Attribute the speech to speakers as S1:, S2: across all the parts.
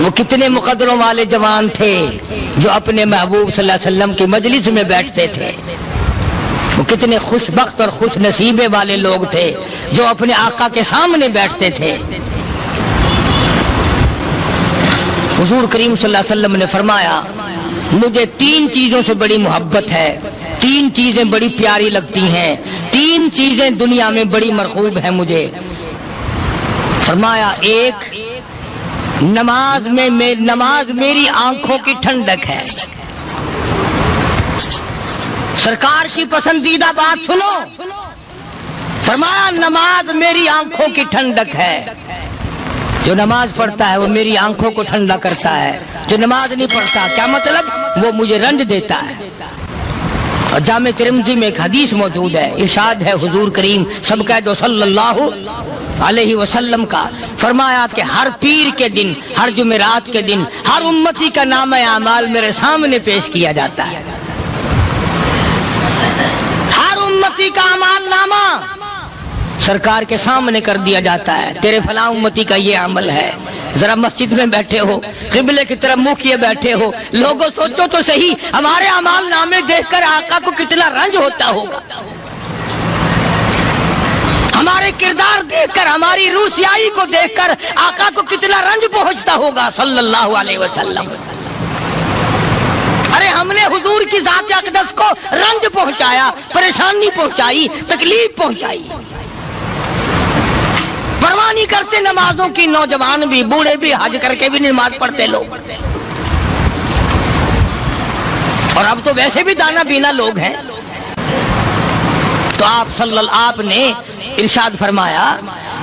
S1: وہ کتنے مقدروں والے جوان تھے جو اپنے محبوب صلی اللہ علیہ وسلم کی مجلس میں بیٹھتے تھے. وہ کتنے خوش بخت اور خوش نصیبے والے لوگ تھے جو اپنے آقا کے سامنے بیٹھتے تھے. حضور کریم صلی اللہ علیہ وسلم نے فرمایا مجھے 3 چیزوں سے بڑی محبت ہے, 3 چیزیں بڑی پیاری لگتی ہیں, 3 چیزیں دنیا میں بڑی مرغوب ہیں مجھے. فرمایا ایک نماز میری آنکھوں کی ٹھنڈک ہے. سرکار کی پسندیدہ بات سنو, فرمایا نماز میری آنکھوں کی ٹھنڈک ہے. جو نماز پڑھتا ہے وہ میری آنکھوں کو ٹھنڈا کرتا ہے, جو نماز نہیں پڑھتا کیا مطلب, وہ مجھے رنج دیتا ہے. اور جامع ترمذی میں ایک حدیث موجود ہے, ارشاد ہے حضور کریم سب کہہ دو صلی اللہ علیہ وسلم کا, فرمایا کہ ہر پیر کے دن, ہر جمعرات کے دن ہر امتی کا نامہ اعمال میرے سامنے پیش کیا جاتا ہے. ہر امتی کا اعمال نامہ سرکار کے سامنے کر دیا جاتا ہے. تیرے فلاں امتی کا یہ عمل ہے. ذرا مسجد میں بیٹھے ہو, قبلے کی طرف منہ کیے بیٹھے ہو, لوگوں سوچو تو صحیح ہمارے اعمال نامے دیکھ کر آقا کو کتنا رنج ہوتا ہوگا. ہمارے کردار دیکھ کر, ہماری روسیائی کو دیکھ کر آقا کو کتنا رنج پہنچتا ہوگا صلی اللہ علیہ وسلم. ارے ہم نے حضور کی ذات اقدس کو رنج پہنچایا, پریشانی پہنچائی, تکلیف پہنچائی. پرواہ نہیں کرتے نمازوں کی, نوجوان بھی بوڑھے بھی حج کر کے بھی نماز پڑھتے لوگ. اور اب تو ویسے بھی دانا بینا لوگ ہیں. تو آپ نے ارشاد فرمایا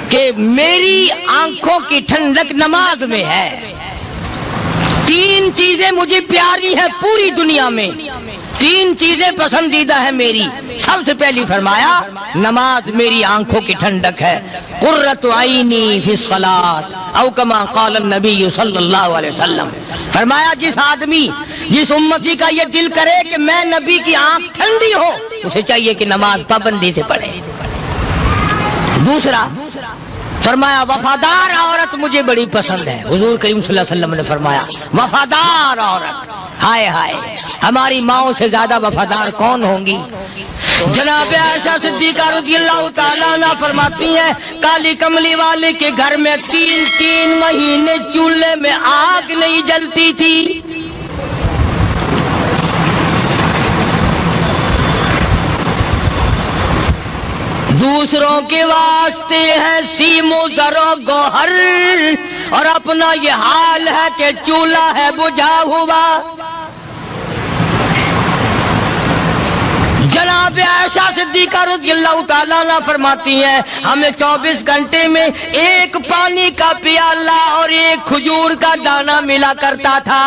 S1: کہ میری آنکھوں کی ٹھنڈک نماز میں ہے. 3 چیزیں مجھے پیاری ہیں پوری دنیا میں, 3 چیزیں پسندیدہ ہیں میری. سب سے پہلی فرمایا نماز میری آنکھوں کی ٹھنڈک ہے. قرۃ عینی فی الصلاۃ او کما قال النبی صلی اللہ علیہ وسلم. فرمایا جس آدمی, جس امتی کا یہ دل کرے کہ میں نبی کی آنکھ ٹھنڈی ہو, اسے چاہیے کہ نماز پابندی سے پڑھے. دوسرا فرمایا وفادار عورت مجھے بڑی پسند ہے. حضور کریم صلی اللہ علیہ وسلم نے فرمایا وفادار عورت, ہائے ہائے ہماری ماؤں سے زیادہ وفادار کون ہوں گی. جناب عائشہ صدیقہ رضی اللہ تعالیٰ عنہ فرماتی ہیں کالی کملی والے کے گھر میں 3 مہینے چولہے میں آگ نہیں جلتی تھی. دوسروں کے واسطے ہے سیم و زر و گوہر, اور اپنا یہ حال ہے کہ چولہا ہے بجھا ہوا. جناب عائشہ صدیقہ رضی اللہ تعالیٰ عنہ فرماتی ہیں ہمیں 24 گھنٹے میں 1 پانی کا پیالہ اور 1 کھجور کا دانہ ملا کرتا تھا.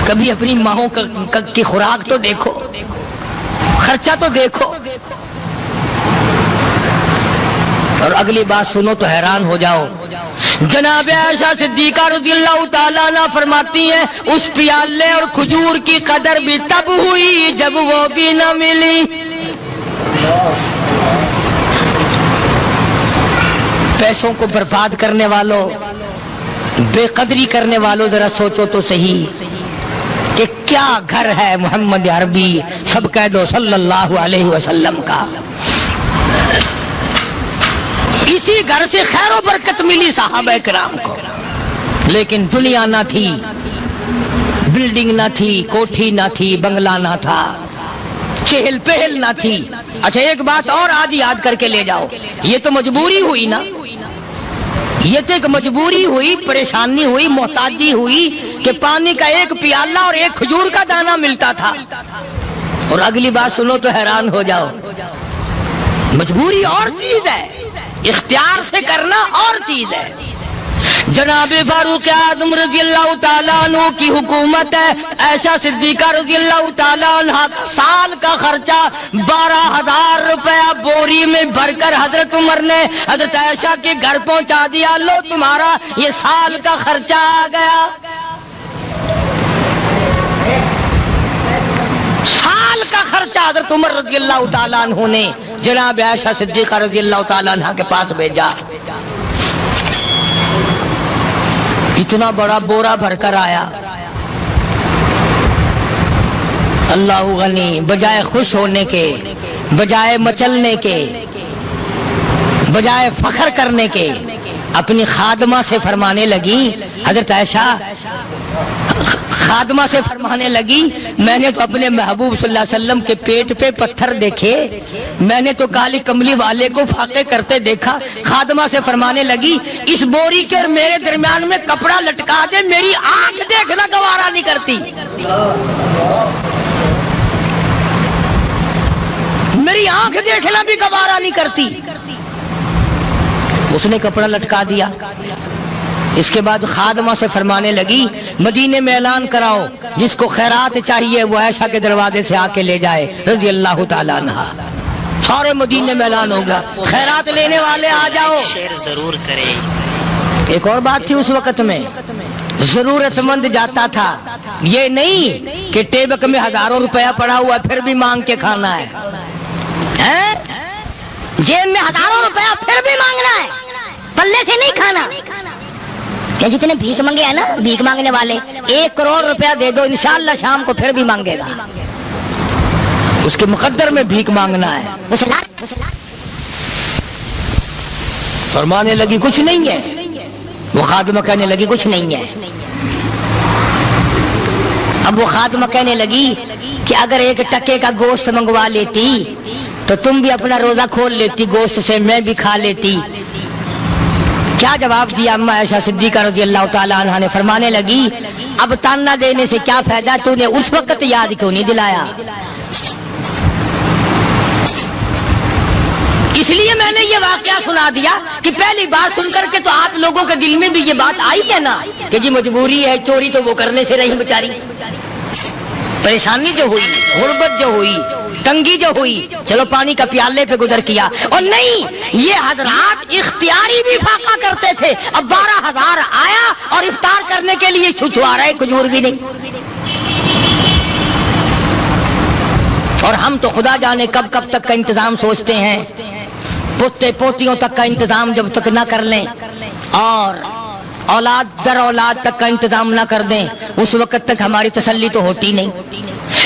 S1: کبھی اپنی ماہوں کی خوراک تو دیکھو, خرچہ تو دیکھو. اور اگلی بات سنو تو حیران ہو جاؤ. جناب عائشہ صدیقہ رضی اللہ تعالیٰ عنہ فرماتی ہیں اس پیالے اور کھجور کی قدر بھی تب ہوئی جب وہ بھی نہ ملی. پیسوں کو برباد کرنے والوں, بے قدری کرنے والوں, ذرا سوچو تو صحیح کہ کیا گھر ہے محمد عربی سب کہہ دو صلی اللہ علیہ وسلم کا. اسی گھر سے خیر و برکت ملی صحابہ کرام کو, لیکن دنیا نہ تھی, بلڈنگ نہ تھی, کوٹھی نہ تھی, بنگلہ نہ تھا, چہل پہل نہ تھی. اچھا ایک بات اور آج یاد کر کے لے جاؤ, یہ تو مجبوری ہوئی نا, یہ تو ایک مجبوری ہوئی, پریشانی ہوئی, محتاجی ہوئی کہ پانی کا 1 پیالہ اور 1 کھجور کا دانہ ملتا تھا. اور اگلی بات سنو تو حیران ہو جاؤ. مجبوری اور چیز ہے, اختیار سے کرنا اور چیز ہے. جناب فاروق اعظم رضی اللہ تعالیٰ عنہ کی حکومت ہے. عائشہ صدیقہ رضی اللہ تعالیٰ عنہ سال کا خرچہ 12,000 روپیہ بوری میں بھر کر حضرت عمر نے حضرت عائشہ کے گھر پہنچا دیا. لو تمہارا یہ سال کا خرچہ آ گیا. سال کا خرچہ حضرت عمر رضی اللہ تعالیٰ عنہ نے جناب عائشہ صدیقہ رضی اللہ تعالیٰ عنہ کے پاس بھیجا. اتنا بڑا بورا بھر کر آیا. اللہ غنی، بجائے خوش ہونے کے، بجائے مچلنے کے، بجائے فخر کرنے کے، اپنی خادمہ سے فرمانے لگی، حضرت عائشہ خادمہ سے فرمانے لگی، میں نے تو اپنے محبوب صلی اللہ علیہ وسلم کے پیٹ پہ پتھر دیکھے، میں نے تو کالی کملی والے کو فاقے کرتے دیکھا. خادمہ سے فرمانے لگی، اس بوری کے اور میرے درمیان میں کپڑا لٹکا دے، میری آنکھ دیکھنا گوارا نہیں کرتی، میری آنکھ دیکھنا بھی گوارا نہیں کرتی. اس نے کپڑا لٹکا دیا. اس کے بعد خادمہ سے فرمانے لگی، مدینے میں اعلان کراؤ، جس کو خیرات چاہیے وہ عائشہ کے دروازے سے آ کے لے جائے رضی اللہ تعالیٰ عنہ. سارے مدینے میں اعلان ہوگا، خیرات لینے والے آ جاؤ.
S2: شیئر ضرور کرے.
S1: ایک اور بات تھی اس وقت میں، ضرورت مند جاتا تھا، یہ نہیں کہ ٹیبک میں ہزاروں روپیہ پڑا ہوا پھر بھی مانگ کے کھانا ہے، جیب میں ہزاروں روپیہ پھر بھی مانگنا ہے، پلے سے نہیں کھانا. کہ جتنے بھیک مانگے ہیں نا، بھیک مانگنے والے، 1 کروڑ روپیہ دے دو، انشاءاللہ شام کو پھر بھی مانگے گا. اس کے مقدر میں بھیک مانگنا ہے. فرمانے لگی کچھ نہیں ہے. وہ خادمہ کہنے لگی کچھ نہیں ہے. اب وہ خادمہ کہنے لگی کہ اگر 1 ٹکے کا گوشت منگوا لیتی تو تم بھی اپنا روزہ کھول لیتی گوشت سے، میں بھی کھا لیتی. کیا جواب دیا اما عائشہ صدیقہ رضی اللہ تعالیٰ عنہ نے؟ فرمانے لگی، اب تانا دینے سے کیا فائدہ، تو نے اس وقت یاد کیوں نہیں دلایا؟ اس لیے میں نے یہ واقعہ سنا دیا کہ پہلی بار سن کر کے تو آپ لوگوں کے دل میں بھی یہ بات آئی ہے نا کہ جی مجبوری ہے، چوری تو وہ کرنے سے رہی بیچاری. پریشانی جو ہوئی، غربت جو ہوئی، تنگی جو ہوئی، چلو پانی کا پیالے پہ گزر کیا. اور نہیں، یہ حضرات اختیاری بھی فاقہ کرتے تھے. اب 12,000 آیا اور افطار کرنے کے لیے چھچوا رہے، کھجور بھی نہیں. اور ہم تو خدا جانے کب کب تک کا انتظام سوچتے ہیں، پوتے پوتیوں تک کا انتظام جب تک نہ کر لیں اور اولاد در اولاد تک کا انتظام نہ کر دیں، اس وقت تک ہماری تسلی تو ہوتی نہیں.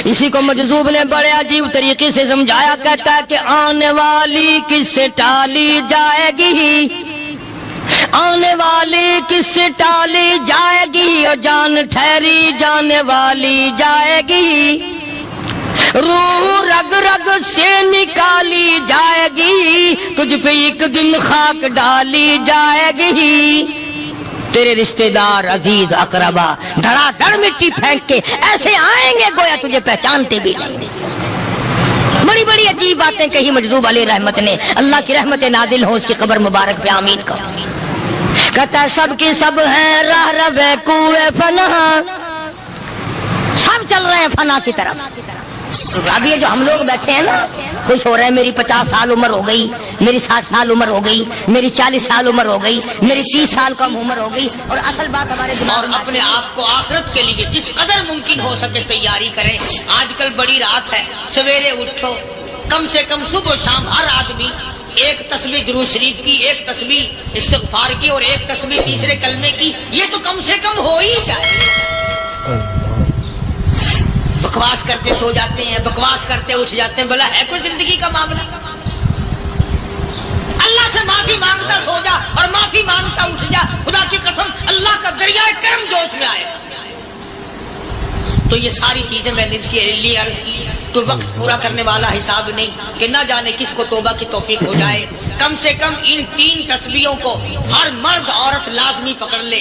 S1: اسی کو مجذوب نے بڑے عجیب طریقے سے سمجھایا، کہتا ہے کہ آنے والی کس سے ٹالی جائے گی، آنے والی کس سے ٹالی جائے گی، اور جان ٹھہری جانے والی جائے گی، روح رگ رگ سے نکالی جائے گی، تجھ پہ ایک دن خاک ڈالی جائے گی. تیرے رشتہ دار عزیز اقربا دھڑا دھڑ مٹی پھینک کے ایسے آئیں گے گویا تجھے پہچانتے بھی نہیں. بڑی بڑی عجیب باتیں کہی مجذوب علیہ رحمت نے. اللہ کی رحمت نازل ہو اس کی قبر مبارک پہ، آمین کا. کہتا ہے سب کی سب ہیں راہ روے کوئے فنا، سب چل رہے ہیں فنا کی طرف. اب یہ جو ہم لوگ بیٹھے ہیں نا، خوش ہو رہے ہیں، میری 50 سال عمر ہو گئی، میری 60 سال عمر ہو گئی، میری 40 سال عمر ہو گئی، میری 30 سال کم عمر ہو گئی. اور اصل بات ہمارے دماغ میں، اور اپنے آپ کو آخرت کے لیے جس قدر ممکن ہو سکے تیاری کریں. آج کل بڑی رات ہے، سویرے اٹھو، کم سے کم صبح و شام ہر آدمی 1 تسبیح درود شریف کی، 1 تسبیح استغفار کی، اور 1 تسبیح تیسرے کلمے کی. یہ تو کم سے کم ہو ہی جائے. بکواس کرتے سو جاتے ہیں، بکواس کرتے اٹھ جاتے ہیں. بلا ہے کوئی زندگی کا معاملہ؟ اللہ سے معافی مانگتا سو جا اور معافی مانگتا اٹھ جا. خدا کی قسم اللہ کا دریائے کرم جوش میں آئے. تو یہ ساری چیزیں میں نے اس لیے عرض کی تو وقت پورا کرنے والا حساب نہیں کہ نہ جانے کس کو توبہ کی توفیق ہو جائے. کم سے کم ان 3 تسبیحوں کو ہر مرد عورت لازمی پکڑ لے.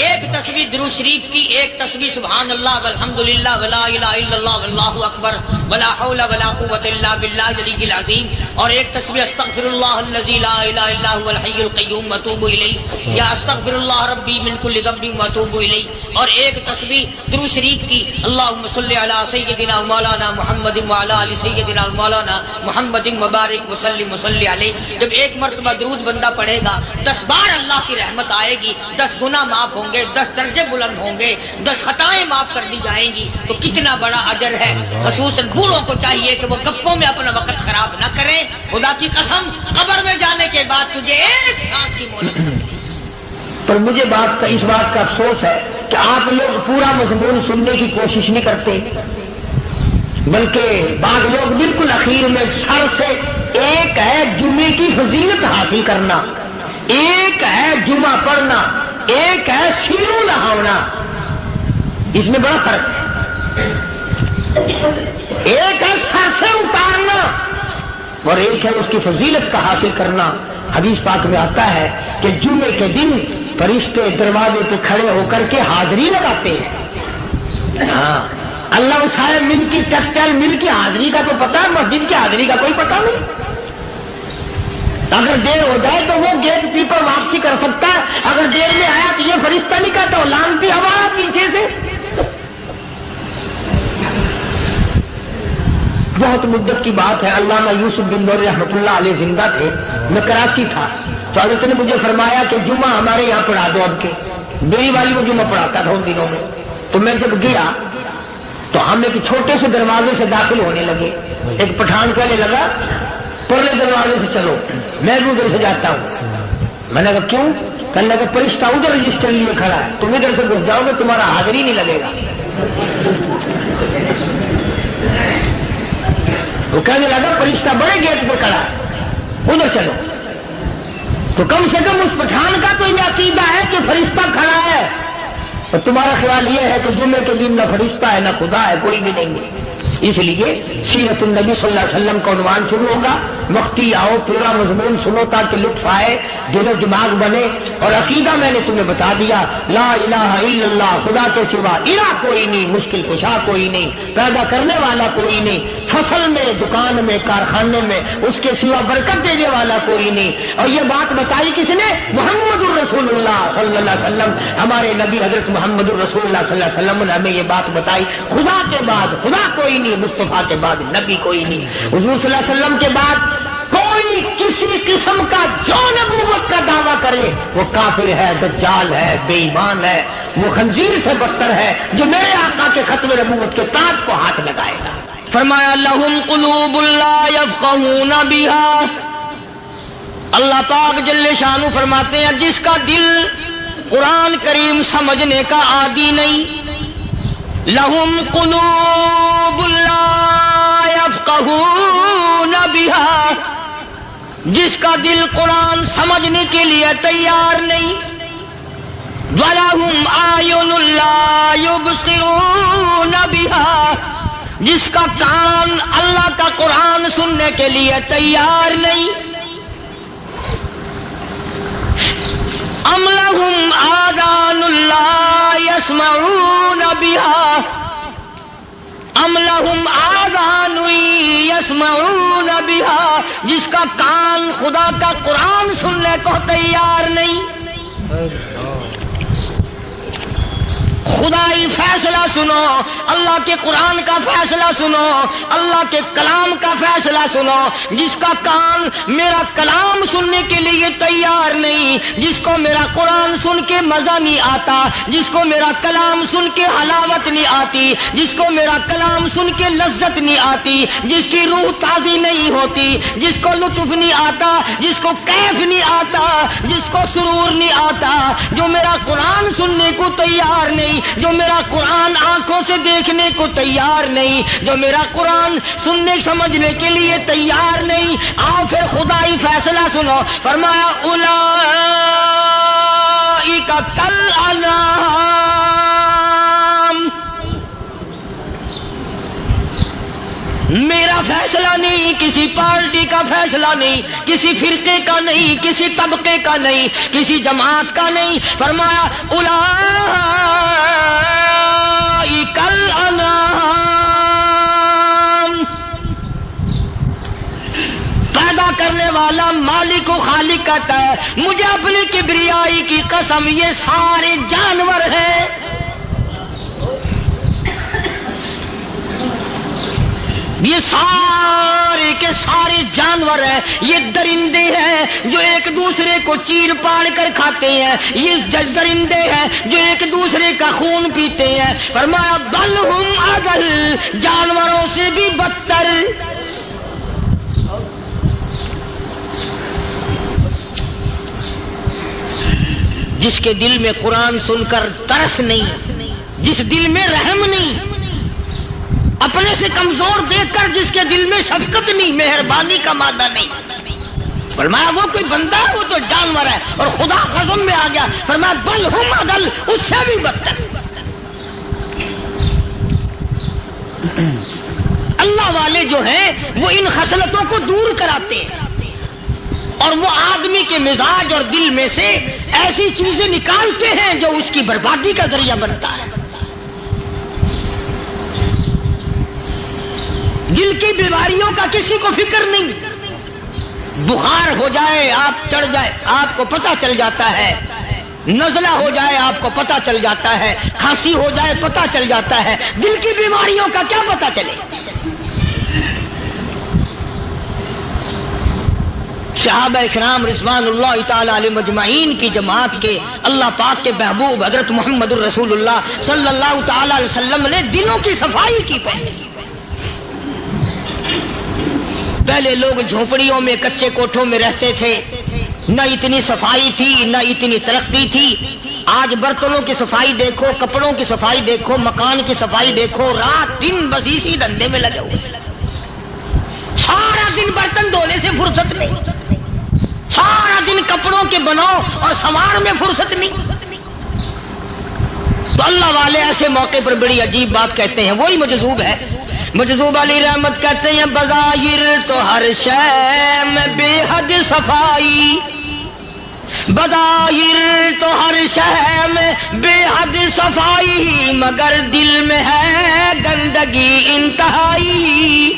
S1: 1 تسبیح درود شریف کی، 1 تسبیح سبحان اللہ والحمدللہ ولا الہ الا اللہ واللہ اکبر ولا حول ولا قوت الا باللہ العلی العظیم، اور 1 تسبیح استغفر اللہ الذی لا الہ الا هو الحی القیوم واتوب الیہ، یا استغفر اللہ ربی من کل ذنب واتوب الیہ، اور 1 تسبیح درود شریف کی اللہم صلی علی سیدنا مولانا محمد وعلی آل سیدنا مولانا محمد مبارک وسلم وصلی علیہ. جب 1 مرتبہ درود بندہ پڑھے گا 10 بار اللہ کی رحمت آئے گی، 10 گناہ معاف ہوں گے، 10 درجے بلند ہوں گے، 10 خطائیں معاف کر دی جائیں گی. تو کتنا بڑا اجر ہے. خصوصاً بوڑھوں کو چاہیے کہ وہ گپوں میں اپنا وقت خراب نہ کریں. خدا کی قسم قبر میں جانے کے بعد تجھے 1 سانس کی مہلت
S3: پر مجھے اس بات کا افسوس ہے کہ آپ لوگ پورا مضمون سننے کی کوشش نہیں کرتے، بلکہ بعض لوگ بالکل اخیر میں سر سے، ایک ہے جمعے کی فضیلت حاصل کرنا، ایک ہے جمعہ پڑھنا، ایک ہے سیروں لہاونا، اس میں بڑا فرق ہے۔ ایک ہے سر سے اتارنا اور ایک ہے اس کی فضیلت کا حاصل کرنا۔ حدیث پاک میں آتا ہے کہ جمعے کے دن فرشتے دروازے پہ کھڑے ہو کر کے حاضری لگاتے ہیں۔ ہاں، اللہ صاحب مل کی ٹیکسٹائل مل کی حاضری کا تو پتا ہے، مسجد کی حاضری کا کوئی پتا نہیں۔ اگر دیر ہو جائے تو وہ گیٹ کیپر واپسی کر سکتا ہے، اگر دیر میں آیا تو یہ فرشتہ نہیں کہتا، لانتی ہوا پیچھے سے۔ بہت مدت کی بات ہے، علامہ یوسف بن نور رحمۃ اللہ علیہ زندہ تھے، میں کراچی تھا، تو حضرت نے مجھے فرمایا کہ جمعہ ہمارے یہاں پڑھا دو اب کے۔ میری والی وہ جمعہ پڑھاتا تھا ان دنوں میں، تو میں جب گیا تو ہم ایک چھوٹے سے دروازے سے داخل ہونے لگے۔ ایک پٹھان کہنے لگا پرلے دروازے سے چلو، میں بھی ادھر سے جاتا ہوں۔ میں نے کہا کیوں؟ کہنے لگا فرشتہ ادھر رجسٹر لیے کھڑا ہے، تم ادھر سے گھس جاؤ گے تمہارا حاضری نہیں لگے گا۔ وہ کہنے لگا فرشتہ بڑے گیٹ پہ کھڑا ہے، ادھر چلو۔ تو کم سے کم اس پٹھان کا تو یہ عقیدہ ہے کہ فرشتہ کھڑا ہے، اور تمہارا خیال یہ ہے کہ جمعے کے دن نہ فرشتہ ہے نہ خدا ہے، کوئی بھی نہیں ہے۔ اس لیے سیرت النبی صلی اللہ علیہ وسلم کا عنوان شروع ہوگا، وقتی آؤ پورا مضمون سنو تاکہ لطف آئے، دل و دماغ بنے۔ اور عقیدہ میں نے تمہیں بتا دیا، لا الہ الا اللہ، خدا کے سوا الہ کوئی نہیں، مشکل کشا کوئی نہیں، پیدا کرنے والا کوئی نہیں، فصل میں، دکان میں، کارخانے میں اس کے سوا برکت دینے والا کوئی نہیں۔ اور یہ بات بتائی کس نے؟ محمد الرسول اللہ صلی اللہ علیہ وسلم، ہمارے نبی حضرت محمد الرسول اللہ صلی اللہ علیہ وسلم نے ہمیں یہ بات بتائی، خدا کے بعد خدا کوئی نہیں، مصطفیٰ کے بعد نبی کوئی نہیں، حضور صلی اللہ علیہ وسلم کے بعد کوئی کسی قسم کا جو نبوت کا دعویٰ کرے وہ کافر ہے، دجال ہے، بے ایمان ہے، وہ خنزیر سے بدتر ہے جو میرے آقا کے ختم نبوت کے تاج کو ہاتھ لگائے گا۔
S1: فرمایا لہم قلوب لا یفقہون بہا، اللہ پاک جل شانہ فرماتے ہیں جس کا دل قرآن کریم سمجھنے کا عادی نہیں، لہم قلوب لا یفقہون بہا، جس کا دل قرآن سمجھنے کے لیے تیار نہیں، وَلَهُمْ أَعْيُنٌ لَا يُبْصِرُونَ بِهَا، جس کا کان اللہ کا قرآن سننے کے لیے تیار نہیں، أَمْ لَهُمْ آذَانٌ لَا يَسْمَعُونَ بِهَا، أَمْ لَهُمْ آذَانٌ يَسْمَعُونَ بِهَا، جس کا کان خدا کا قرآن سننے کو تیار نہیں۔ خدائی فیصلہ سنو، اللہ کے قرآن کا فیصلہ سنو، اللہ کے کلام کا فیصلہ سنو۔ جس کا کان میرا کلام سننے کے لیے تیار نہیں، جس کو میرا قرآن سن کے مزہ نہیں آتا، جس کو میرا کلام سن کے حلاوت نہیں آتی، جس کو میرا کلام سن کے لذت نہیں آتی، جس کی روح تازی نہیں ہوتی، جس کو لطف نہیں آتا، جس کو کیف نہیں آتا، جس کو سرور نہیں آتا، جو میرا قرآن سننے کو تیار نہیں، جو میرا قرآن آنکھوں سے دیکھنے کو تیار نہیں، جو میرا قرآن سننے سمجھنے کے لیے تیار نہیں، آؤ پھر خدائی فیصلہ سنو۔ فرمایا اولئک کالانعام، میرا فیصلہ نہیں، کسی پارٹی کا فیصلہ نہیں، کسی فرقے کا نہیں، کسی طبقے کا نہیں، کسی جماعت کا نہیں۔ فرمایا اولئک الانعام، پیدا کرنے والا مالک و خالق کہتا ہے مجھے اپنی کبریائی کی قسم یہ سارے جانور ہیں، یہ سارے کے سارے جانور ہیں، یہ درندے ہیں جو ایک دوسرے کو چیر پاڑ کر کھاتے ہیں، یہ درندے ہیں جو ایک دوسرے کا خون پیتے ہیں۔ فرمایا بل ہم اضل، جانوروں سے بھی بدتر۔
S3: جس کے دل میں قرآن سن کر ترس نہیں، جس دل میں رحم نہیں، اپنے سے کمزور دیکھ کر جس کے دل میں شفقت نہیں، مہربانی کا مادہ نہیں. فرمایا وہ کوئی بندہ ہے، وہ تو جانور ہے. اور خدا قسم میں آ گیا، فرمایا بل ہم اضل، اس سے بھی بدتر. اللہ والے جو ہیں وہ ان خصلتوں کو دور کراتے ہیں، اور وہ آدمی کے مزاج اور دل میں سے ایسی چیزیں نکالتے ہیں جو اس کی بربادی کا ذریعہ بنتا ہے. دل کی بیماریوں کا کسی کو فکر نہیں. بخار ہو جائے، آپ چڑھ جائے، آپ کو پتہ چل جاتا ہے. نزلہ ہو جائے، آپ کو پتہ چل جاتا ہے. کھانسی ہو جائے، پتہ چل جاتا ہے. دل کی بیماریوں کا کیا پتہ چلے؟ صحابہ کرام رضوان اللہ تعالی علیہ مجمعین کی جماعت کے اللہ پاک کے محبوب حضرت محمد الرسول اللہ صلی اللہ تعالی علیہ وسلم نے دلوں کی صفائی کی. پہلے لوگ جھونپڑیوں میں کچے کوٹھوں میں رہتے تھے، نہ اتنی صفائی تھی نہ اتنی ترقی تھی. آج برتنوں کی صفائی دیکھو، کپڑوں کی صفائی دیکھو، مکان کی صفائی دیکھو، رات دن بس اسی دھندے میں لگے ہوئے. سارا دن برتن دھونے سے فرصت نہیں، سارا دن کپڑوں کے بناؤ اور سوار میں فرصت نہیں. تو اللہ والے ایسے موقع پر بڑی عجیب بات کہتے ہیں. وہی مجذوب ہے، مجذوب علی رحمت کہتے ہیں بظاہر تو ہر شے میں بے حد صفائی، بظاہر تو ہر شے میں بے حد صفائی، مگر دل میں ہے گندگی انتہائی.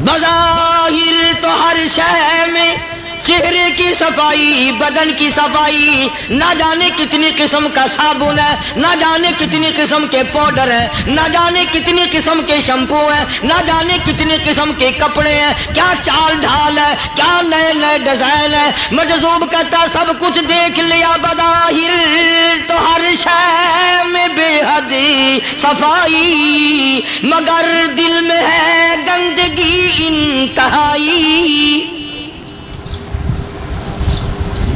S3: بظاہر تو ہر شے میں چہرے کی صفائی، بدن کی صفائی، نہ جانے کتنی قسم کا صابن ہے، نہ جانے کتنی قسم کے پاؤڈر ہے، نہ جانے کتنی قسم کے شیمپو ہیں، نہ جانے کتنی قسم کے کپڑے ہیں، کیا چال ڈھال ہے، کیا نئے نئے ڈیزائن ہے. مجذوب کہتا سب کچھ دیکھ لیا، بظاہر تو ہر شے میں بے حد صفائی، مگر دل میں ہے گندگی انتہائی.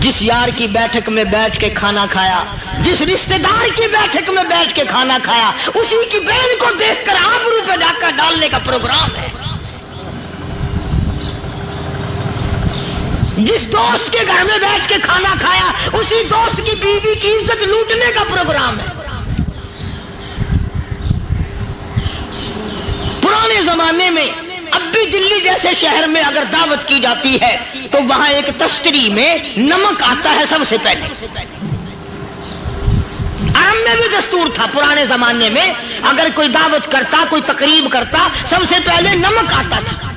S3: جس یار کی بیٹھک میں بیٹھ کے کھانا کھایا، جس رشتہ دار کی بیٹھک میں بیٹھ کے کھانا کھایا، اسی کی بہن کو دیکھ کر آبرو پہ ڈاکہ ڈالنے کا پروگرام ہے. جس دوست کے گھر میں بیٹھ کے کھانا کھایا، اسی دوست کی بیوی کی عزت لوٹنے کا پروگرام ہے. پرانے زمانے میں اب بھی دلی جیسے شہر میں اگر دعوت کی جاتی ہے تو وہاں ایک تشتری میں نمک آتا ہے سب سے پہلے. عام میں بھی دستور تھا پرانے زمانے میں، اگر کوئی دعوت کرتا، کوئی تقریب کرتا، سب سے پہلے نمک آتا تھا.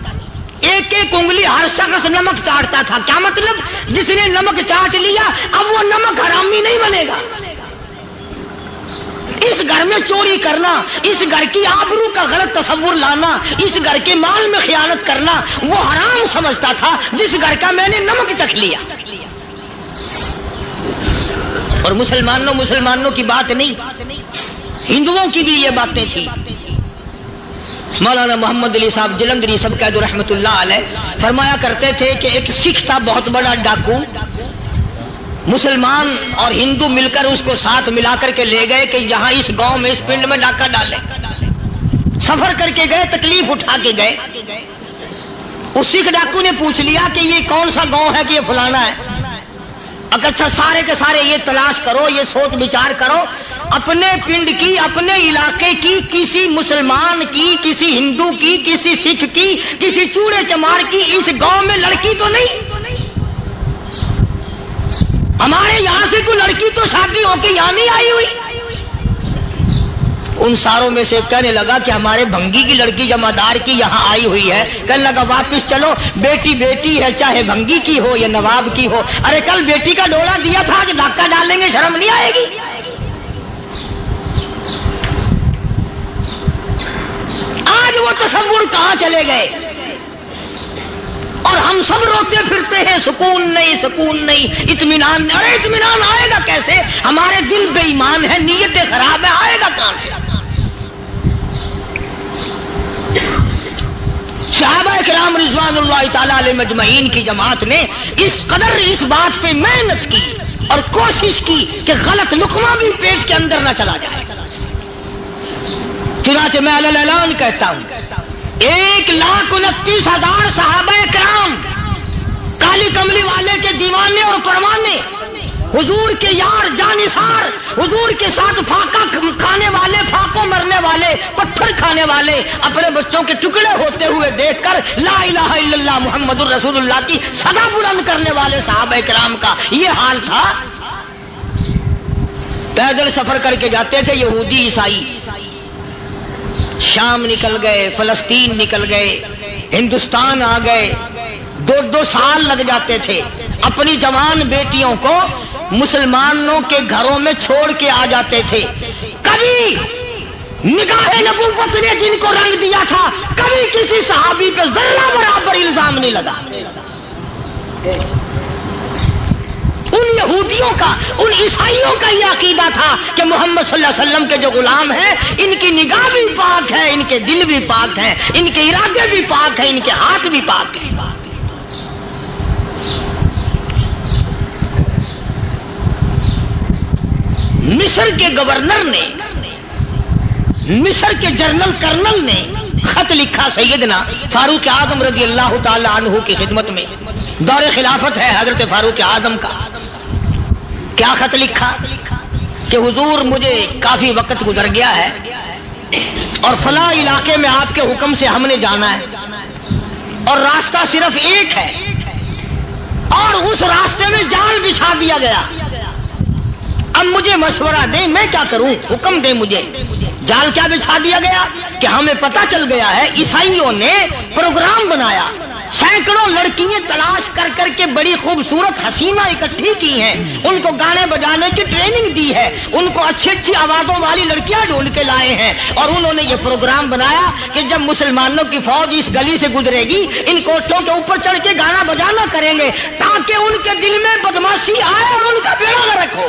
S3: ایک ایک انگلی ہر شخص نمک چاٹتا تھا. کیا مطلب؟ جس نے نمک چاٹ لیا اب وہ نمک حرامی نہیں بنے گا. اس گھر میں چوری کرنا، اس گھر کی آبرو کا غلط تصور لانا، اس گھر کے مال میں خیانت کرنا وہ حرام سمجھتا تھا جس گھر کا میں نے نمک چکھ لیا. اور مسلمانوں کی بات نہیں، ہندوؤں کی بھی یہ باتیں تھیں. مولانا محمد علی صاحب جلندری سب قید رحمت اللہ علیہ فرمایا کرتے تھے کہ ایک سکھ تھا بہت بڑا ڈاکو، مسلمان اور ہندو مل کر اس کو ساتھ ملا کر کے لے گئے کہ یہاں اس گاؤں میں اس پنڈ میں ڈاکہ ڈالے. سفر کر کے گئے، تکلیف اٹھا کے گئے. اس سکھ ڈاکو نے پوچھ لیا کہ یہ کون سا گاؤں ہے کہ یہ فلانا ہے. اچھا سارے کے سارے یہ تلاش کرو، یہ سوچ بچار کرو، اپنے پنڈ کی، اپنے علاقے کی، کسی مسلمان کی، کسی ہندو کی، کسی سکھ کی، کسی چوڑے چمار کی اس گاؤں میں لڑکی تو نہیں؟ ہمارے یہاں سے کوئی لڑکی تو شادی ہو کے یہاں نہیں آئی ہوئی. ان ساروں میں سے کہنے لگا کہ ہمارے بھنگی کی لڑکی جمادار کی یہاں آئی ہوئی ہے. کہنے لگا واپس چلو، بیٹی بیٹی ہے چاہے بھنگی کی ہو یا نواب کی ہو. ارے کل بیٹی کا ڈولا دیا تھا، آج ڈاکہ ڈالیں گے، شرم نہیں آئے گی؟ آج وہ تصور کہاں چلے گئے؟ اور ہم سب روتے پھرتے ہیں سکون نہیں، سکون نہیں، اطمینان نہیں. ارے اطمینان آئے گا کیسے؟ ہمارے دل بے ایمان ہے، نیتیں خراب ہے، آئے گا کہاں سے؟ صحابہ کرام رضوان اللہ تعالی علیہ مجمعین کی جماعت نے اس قدر اس بات پہ محنت کی اور کوشش کی کہ غلط لقمہ بھی پیٹ کے اندر نہ چلا جائے. چنانچہ میں اعلان کہتا ہوں 1,29,000 صحابہ کرام کالی کملی والے کے دیوانے اور پروانے، حضور کے یار جانثار، حضور کے ساتھ فاقہ کھانے والے، فاقوں مرنے والے، پتھر کھانے والے، اپنے بچوں کے ٹکڑے ہوتے ہوئے دیکھ کر لا الہ الا اللہ محمد الرسول اللہ کی صدا بلند کرنے والے صحابہ کرام کا یہ حال تھا. پیدل سفر کر کے جاتے تھے یہودی عیسائی، شام نکل گئے، فلسطین نکل گئے، ہندوستان آ گئے، 2 سال لگ جاتے تھے. اپنی جوان بیٹیوں کو مسلمانوں کے گھروں میں چھوڑ کے آ جاتے تھے. کبھی نگاہ نبوت نے جن کو رنگ دیا تھا، کبھی کسی صحابی پہ ذرہ برابر الزام نہیں لگا. ان یہودیوں کا، ان عیسائیوں کا یہ عقیدہ تھا کہ محمد صلی اللہ علیہ وسلم کے جو غلام ہیں ان کی نگاہ بھی پاک ہے، ان کے دل بھی پاک ہیں، ان کے ارادے بھی پاک ہیں، ان کے ہاتھ بھی پاک ہیں. مصر کے گورنر نے، مصر کے جنرل کرنل نے خط لکھا سیدنا فاروق اعظم رضی اللہ تعالی عنہ کی خدمت میں. دور خلافت ہے حضرت فاروق اعظم کا. کیا خط لکھا کہ حضور مجھے کافی وقت گزر گیا ہے اور فلاں علاقے میں آپ کے حکم سے ہم نے جانا ہے اور راستہ صرف ایک ہے اور اس راستے میں جال بچھا دیا گیا. اب مجھے مشورہ دیں میں کیا کروں، حکم دیں مجھے. جال کیا بچھا دیا گیا کہ ہمیں پتہ چل گیا ہے عیسائیوں نے پروگرام بنایا، سینکڑوں لڑکیاں تلاش کر کر کے بڑی خوبصورت حسینہ اکٹھی کی ہیں، ان کو گانے بجانے کی ٹریننگ دی ہے، ان کو اچھی اچھی آوازوں والی لڑکیاں ڈھونڈ کے لائے ہیں اور انہوں نے یہ پروگرام بنایا کہ جب مسلمانوں کی فوج اس گلی سے گزرے گی ان کوٹھوں کے اوپر چڑھ کے گانا بجانا کریں گے تاکہ ان کے دل میں بدماشی آئے اور ان کا بیڑا غرق ہو.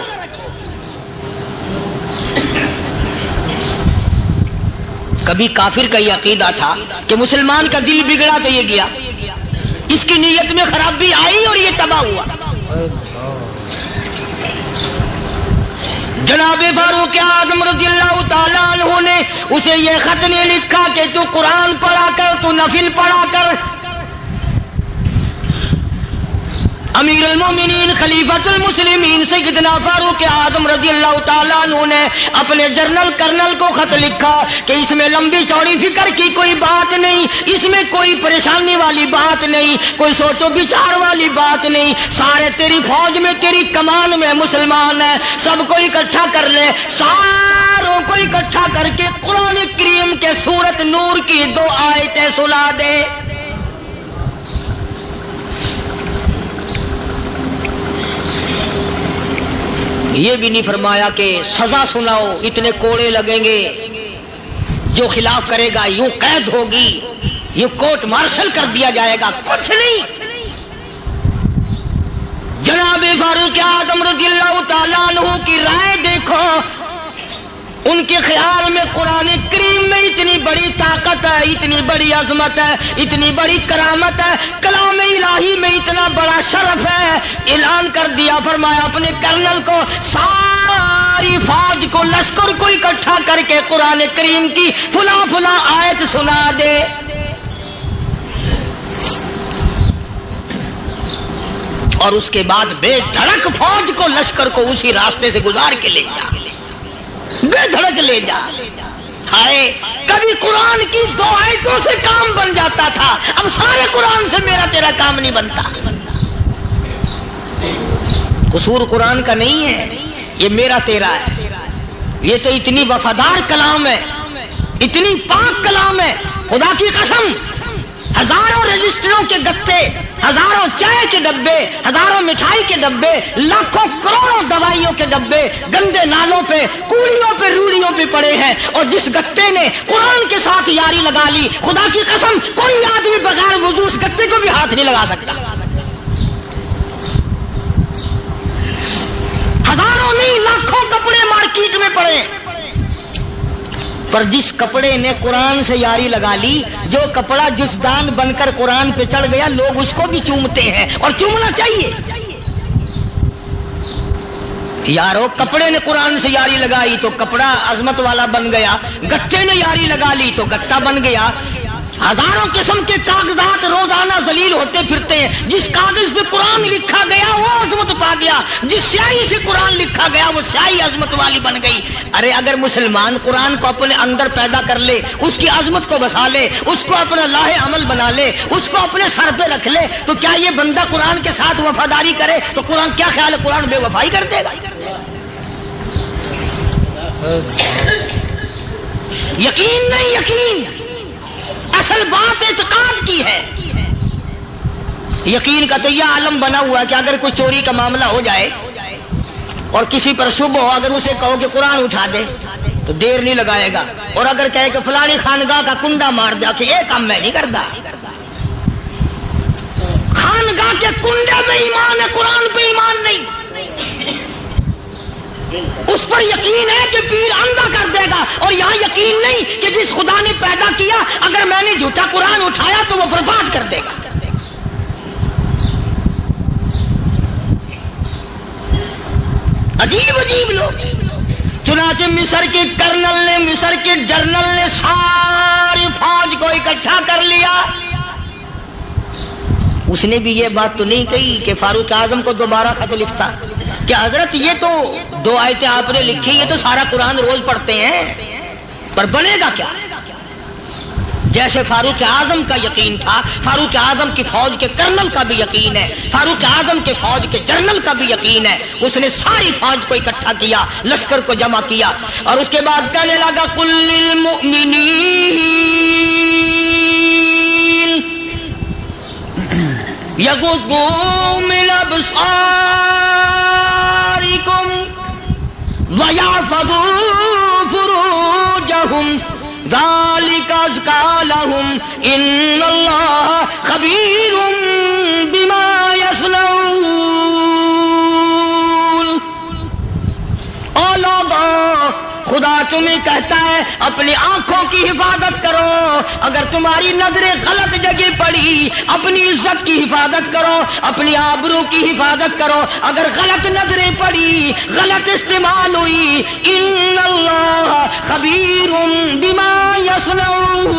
S3: کبھی کافر کا یہ عقیدہ تھا کہ مسلمان کا دل بگڑا تو یہ گیا، اس کی نیت میں خرابی آئی اور یہ تباہ ہوا. جناب فاروق اعظم رضی اللہ تعالیٰ عنہ نے اسے یہ خط نہیں لکھا کہ تو قرآن پڑھا کر، تو نفل پڑھا کر. امیر المومنین خلیفۃ المسلمین سیدنا فاروق اعظم رضی اللہ تعالیٰ عنہ نے اپنے جنرل کرنل کو خط لکھا کہ اس میں لمبی چوڑی فکر کی کوئی بات نہیں، اس میں کوئی پریشانی والی بات نہیں، کوئی سوچ و بچار والی بات نہیں. سارے تیری فوج میں، تیری کمان میں مسلمان ہیں، سب کو اکٹھا کر لے، ساروں کو اکٹھا کر کے قرآن کریم کے سورت نور کی 2 آیتیں سنا دے. یہ بھی نہیں فرمایا کہ سزا سناؤ، اتنے کوڑے لگیں گے، جو خلاف کرے گا یوں قید ہوگی، یہ کورٹ مارشل کر دیا جائے گا. کچھ نہیں. جناب فاروق اعظم رضی اللہ تعالیٰ عنہ کی رائے دیکھو. ان کے خیال میں قرآن کریم میں اتنی بڑی طاقت ہے، اتنی بڑی عظمت ہے، اتنی بڑی کرامت ہے، کلام الہی میں اتنا بڑا شرف ہے. اعلان کر دیا، فرمایا اپنے کرنل کو ساری فوج کو، لشکر کو اکٹھا کر کے قرآن کریم کی فلاں فلاں آیت سنا دے. اور اس کے بعد بے دھڑک فوج کو، لشکر کو اسی راستے سے گزار کے لے جا، بے دھڑک لے جا. ہائے کبھی قرآن کی 2 آیتوں سے کام بن جاتا تھا، اب سارے قرآن سے میرا تیرا کام نہیں بنتا. قصور قرآن کا نہیں ہے، یہ میرا تیرا ہے. یہ تو اتنی وفادار کلام ہے، اتنی پاک کلام ہے، خدا کی قسم. ہزاروں رجسٹروں کے گتے، ہزاروں چائے کے ڈبے، ہزاروں مٹھائی کے ڈبے، لاکھوں کروڑوں دوائیوں کے ڈبے گندے نالوں پہ، کوڑیوں پہ، روڑیوں پہ پڑے ہیں، اور جس گتے نے قرآن کے ساتھ یاری لگا لی، خدا کی قسم کوئی آدمی بغیر وضو اس گتے کو بھی ہاتھ نہیں لگا سکتا. ہزاروں نہیں لاکھوں کپڑے مارکیٹ میں پڑے، پر جس کپڑے نے قرآن سے یاری لگا لی، جو کپڑا جسدان بن کر قرآن پہ چڑھ گیا، لوگ اس کو بھی چومتے ہیں اور چومنا چاہیے.
S1: یارو کپڑے نے قرآن سے یاری لگائی تو کپڑا عظمت والا بن گیا، گتے نے یاری لگا لی تو گتا بن گیا۔ ہزاروں قسم کے کاغذات روزانہ ذلیل ہوتے پھرتے ہیں، جس کاغذ پہ قرآن لکھا گیا وہ عظمت پا گیا، جس سیاہی سے قرآن لکھا گیا وہ سیاہی عظمت والی بن گئی۔ ارے اگر مسلمان قرآن کو اپنے اندر پیدا کر لے، اس کی عظمت کو بسا لے، اس کو اپنا لاہ عمل بنا لے، اس کو اپنے سر پہ رکھ لے، تو کیا یہ بندہ قرآن کے ساتھ وفاداری کرے تو قرآن کیا خیال ہے قرآن بے وفائی کر دے گا؟ یقین نہیں، یقین اصل بات اعتقاد کی ہے۔ یقین کا تو یہ عالم بنا ہوا ہے کہ اگر کوئی چوری کا معاملہ ہو جائے اور کسی پر شبہ ہو، اگر اسے کہو کہ قرآن اٹھا دے تو دیر نہیں لگائے گا، اور اگر کہے کہ فلانی خانگاہ کا کنڈا مار دیا کہ یہ کام میں نہیں کرتا۔ خانگاہ کے کنڈے پہ ایمان ہے، قرآن پہ ایمان نہیں۔ اس پر یقین ہے کہ پیر اندھا کر دے گا، اور یہاں یقین نہیں کہ جس خدا نے پیدا کیا اگر میں نے جھوٹا قرآن اٹھایا تو وہ برباد کر دے گا۔ عجیب عجیب لوگ۔ چنانچہ مصر کے کرنل نے، مصر کے جنرل نے ساری فوج کو اکٹھا کر لیا۔ اس نے بھی یہ بات تو نہیں کہی کہ فاروق اعظم کو دوبارہ خط لکھتا کہ حضرت یہ تو 2 آیتیں آپ نے لکھی، یہ تو سارا قرآن روز پڑھتے ہیں، پر بنے گا کیا؟ جیسے فاروق اعظم کا یقین تھا، فاروق اعظم کی فوج کے کرنل کا بھی یقین ہے، فاروق اعظم کے فوج کے جنرل کا بھی یقین ہے۔ اس نے ساری فوج کو اکٹھا کیا، لشکر کو جمع کیا، اور اس کے بعد کہنے لگا قل للمؤمنین یغضوا من ابصارکم وَيَحْفَظُوا فُرُوجَهُمْ ذَلِكَ أَزْكَىٰ لَهُمْ إِنَّ اللَّهَ خَبِيرٌ بِمَا يَصْنَعُونَ۔ او لوگو، خدا تمہیں کہتا ہے اپنی آنکھوں کی حفاظت کرو، اگر تمہاری نظریں غلط جگہ پڑی اپنی عزت کی حفاظت کرو، اپنی آبرو کی حفاظت کرو۔ اگر غلط نظریں پڑی، غلط استعمال ہوئی، ان اللہ خبیر بما یصنعون،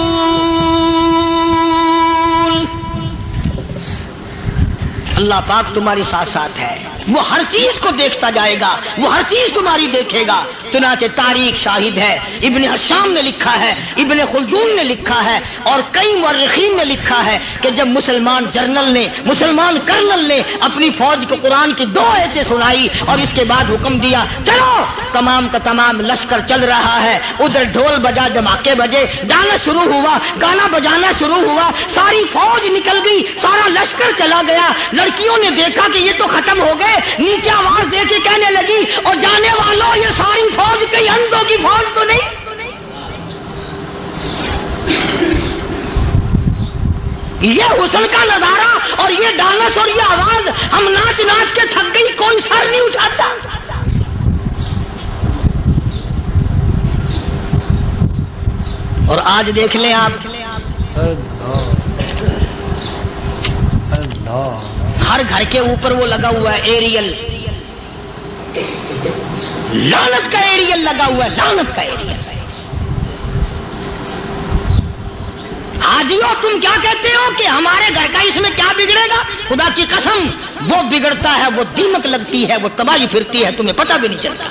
S1: اللہ پاک تمہارے ساتھ ساتھ ہے، وہ ہر چیز کو دیکھتا جائے گا، وہ ہر چیز تمہاری دیکھے گا۔ چنانچہ تاریخ شاہد ہے، ابن حشام نے لکھا ہے، ابن خلدون نے لکھا ہے، اور کئی مورخین نے لکھا ہے کہ جب مسلمان جنرل نے، مسلمان کرنل نے اپنی فوج کو قرآن کی 2 آیتیں سنائی اور اس کے بعد حکم دیا چلو، تمام کا تمام لشکر چل رہا ہے، ادھر ڈھول بجا، دھماکے بجے، گانا شروع ہوا، گانا بجانا شروع ہوا، ساری فوج نکل گئی، سارا لشکر چلا گیا۔ لڑکیوں نے دیکھا کہ یہ تو ختم ہو گئے، نیچے آواز دے کے کہنے لگی اور جانے والوں یہ ساری فوج کئی اندھوں کی فوج تو نہیں؟ یہ حسن کا نظارہ اور یہ ڈانس اور یہ آواز، ہم ناچ ناچ کے تھک گئی، کوئی سر نہیں اٹھاتا۔ اور آج دیکھ لیں آپ، ہر گھر کے اوپر وہ لگا ہوا ہے ایریل، لعنت کا ایریل لگا ہوا ہے، لعنت کا ایریل۔ حاجیو تم کیا کہتے ہو کہ ہمارے گھر کا اس میں کیا بگڑے گا؟ خدا کی قسم وہ بگڑتا ہے، وہ دیمک لگتی ہے، وہ تباہی پھرتی ہے، تمہیں پتہ بھی نہیں چلتا۔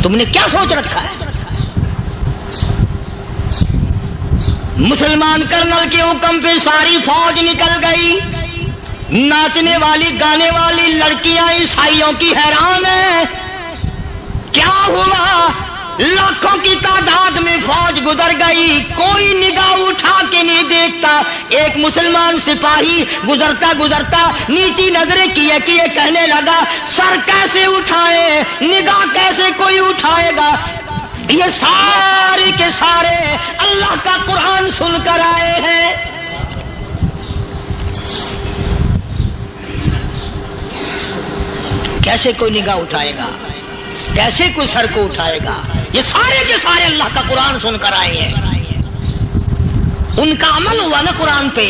S1: تم نے کیا سوچ رکھا ہے؟ مسلمان کرنل کے حکم پہ ساری فوج نکل گئی، ناچنے والی گانے والی لڑکیاں عیسائیوں کی حیران ہیں، کیا ہوا؟ لاکھوں کی تعداد میں فوج گزر گئی، کوئی نگاہ اٹھا کے نہیں دیکھتا۔ ایک مسلمان سپاہی گزرتا گزرتا نیچی نظریں کیے کہنے لگا سر کیسے اٹھائے، نگاہ کیسے کوئی اٹھائے گا؟ یہ سارے کے سارے اللہ کا قرآن سن کر آئے ہیں۔ کیسے کوئی نگاہ اٹھائے گا؟ کیسے کوئی سر کو اٹھائے گا؟ یہ سارے کے سارے اللہ کا قرآن سن کر آئے ہیں، ان کا عمل ہوا نا قرآن پہ،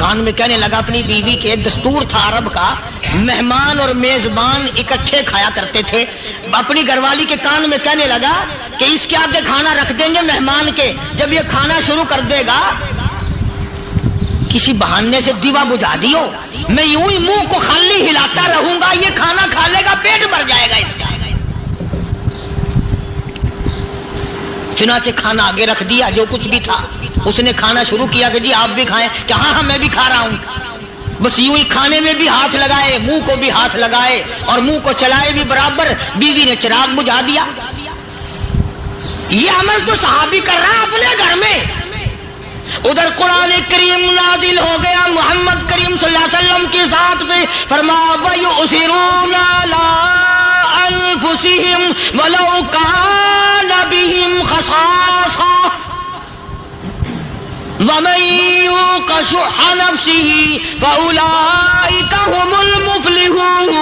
S1: کان میں کہنے لگا اپنی بیوی کے، دستور تھا عرب کا، مہمان اور میزبان اکٹھے کھایا کرتے تھے، اپنی گھر والی کے کان میں کہنے لگا کہ اس کے آگے کھانا رکھ دیں گے مہمان کے، جب یہ کھانا شروع کر دے گا کسی بہانے سے دیوا بجھا دیو، میں یوں ہی منہ کو خالی ہلاتا رہوں گا، یہ کھانا کھا لے گا، پیٹ بھر جائے گا اس کا۔ چنانچہ کھانا آگے رکھ دیا، جو کچھ بھی تھا اس نے کھانا شروع کیا کہ جی آپ بھی کھائیں، کہ ہاں ہاں میں بھی کھا رہا ہوں۔ بس یوں ہی کھانے میں بھی ہاتھ لگائے، منہ کو بھی ہاتھ لگائے اور منہ کو چلائے بھی برابر، بیوی نے چراغ بجھا دیا۔ یہ عمل تو صحابی کر رہا اپنے گھر میں، ادھر قرآن کریم نازل ہو گیا محمد کریم صلی اللہ علیہ وسلم کی ذات پہ، فرمایا وَيُؤْثِرُونَ عَلَىٰ أَنفُسِهِمْ وَلَوْ كَانَ بِهِمْ خَصَاصَةٌ وَمَن يُوقَ شُحَّ نَفْسِهِ فَأُولَٰئِكَ هُمُ الْمُفْلِحُونَ۔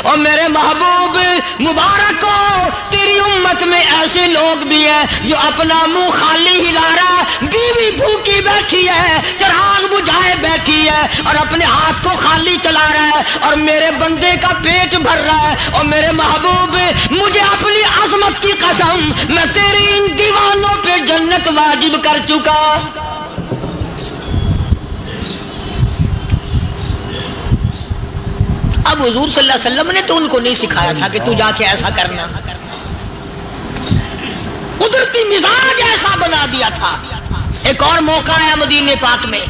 S1: اور میرے محبوب مبارک ہو، تیری امت میں ایسے لوگ بھی ہیں جو اپنا منہ خالی ہلا رہا ہے، بیوی بھوکی بیٹھی ہے، چراغ بجھائے بیٹھی ہے اور اپنے ہاتھ کو خالی چلا رہا ہے اور میرے بندے کا پیٹ بھر رہا ہے۔ اور میرے محبوب مجھے اپنی عظمت کی قسم، میں تیری ان دیوانوں پہ جنت واجب کر چکا۔ اب حضور صلی اللہ علیہ وسلم نے تو ان کو نہیں سکھایا تھا کہ تو جا کے ایسا کرنا، قدرتی مزاج ایسا بنا دیا تھا۔ ایک اور موقع آیا مدینے پاک میں،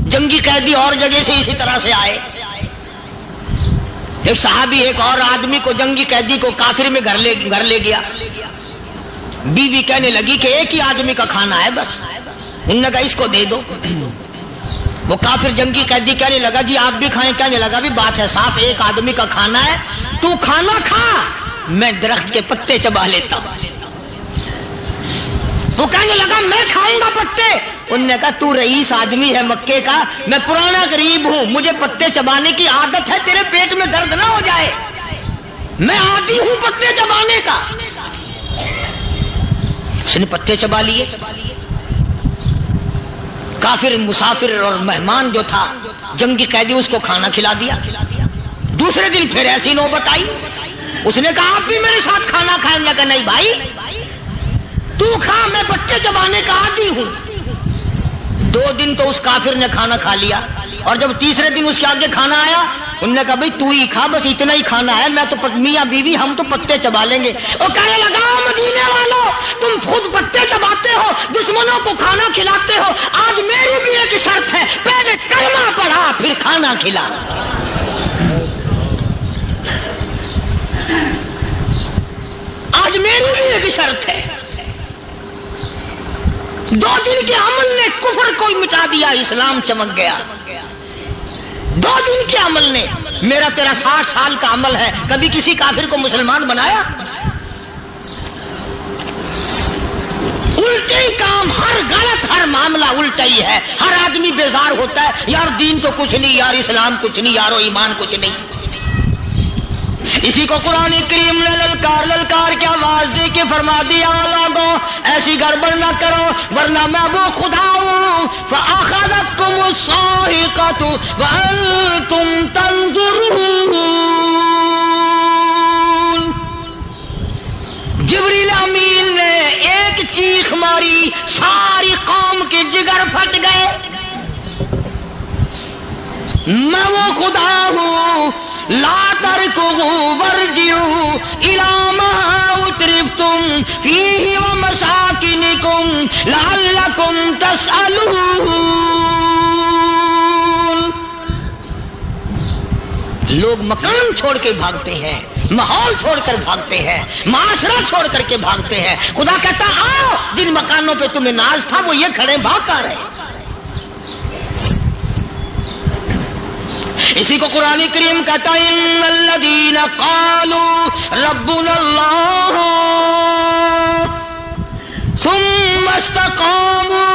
S1: جنگی قیدی اور جگہ سے اسی طرح سے آئے، ایک صحابی ایک اور آدمی کو، جنگی قیدی کو کافر میں گھر لے گیا۔ بیوی کہنے لگی کہ ایک ہی آدمی کا کھانا ہے بس، انہوں نے کہا اس کو دے دو۔ وہ کافر جنگی قیدی کہنے لگا جی آپ بھی کھائیں، کہنے لگا بھی بات ہے صاف، ایک آدمی کا کھانا ہے، تو کھانا کھا، میں درخت کے پتے چبا لیتا ہوں۔ وہ کہنے لگا میں کھاؤں گا پتے، انہوں نے کہا تو رئیس آدمی ہے مکے کا، میں پرانا غریب ہوں، مجھے پتے چبانے کی عادت ہے، تیرے پیٹ میں درد نہ ہو جائے، میں عادی ہوں پتے چبانے کا۔ اس نے پتے چبا لیے، کافر مسافر اور مہمان جو تھا جنگی قیدی اس کو کھانا کھلا دیا۔ دوسرے دن پھر ایسی نوبت آئی، اس نے کہا آپ بھی میرے ساتھ کھانا کھائیں گے؟ کہ نہیں بھائی تو کھا، میں بچے چبانے کا عادی ہوں۔ 2 دن تو اس کافر نے کھانا کھا لیا، اور جب تیسرے دن اس کے آگے کھانا آیا، انہوں نے کہا بھائی تو ہی کھا، بس اتنا ہی کھانا ہے، میں تو میاں بیوی ہم تو پتے چبا لیں گے۔ اور کہنے لگا مدینے والوں تم خود پتے چباتے ہو، دشمنوں کو کھانا کھلاتے ہو، آج میری بھی ایک شرط ہے، پہلے کلمہ پڑھا پھر کھانا کھلا۔ آج میری بھی ایک شرط ہے۔ 2 دن کے عمل نے کفر کو مٹا دیا، اسلام چمک گیا۔ 2 دن کے عمل نے، میرا تیرا 60 سال کا عمل ہے، کبھی کسی کافر کو مسلمان بنایا؟ الٹے ہی کام، ہر غلط، ہر معاملہ الٹا ہی ہے، ہر آدمی بیزار ہوتا ہے، یار دین تو کچھ نہیں، یار اسلام کچھ نہیں، یارو ایمان کچھ نہیں۔ اسی کو قرآن کریم نے للکار کے آواز دے کے فرما دیا لوگوں ایسی گڑبڑ نہ کرو ورنہ میں وہ خدا ہوں، فَأَخَذَتْكُمُ الصَّاعِقَةُ وَأَنْتُمْ تَنْظُرُونَ۔ جبریل امین نے ایک چیخ ماری، ساری قوم کے جگر پھٹ گئے، میں وہ خدا ہوں، لا تركضوا وارجعوا إلى ما أترفتم فيه ومساكنكم لعلكم تسألون۔ لوگ مکان چھوڑ کے بھاگتے ہیں، ماحول چھوڑ کر بھاگتے ہیں، معاشرہ چھوڑ کر کے بھاگتے ہیں، خدا کہتا آؤ جن مکانوں پہ تمہیں ناز تھا وہ یہ کھڑے بھاگ کر رہے۔ اسی کو قرآن کریم کہتا ہے ان الذین قالوا ربنا اللہ ثم استقاموا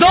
S1: 2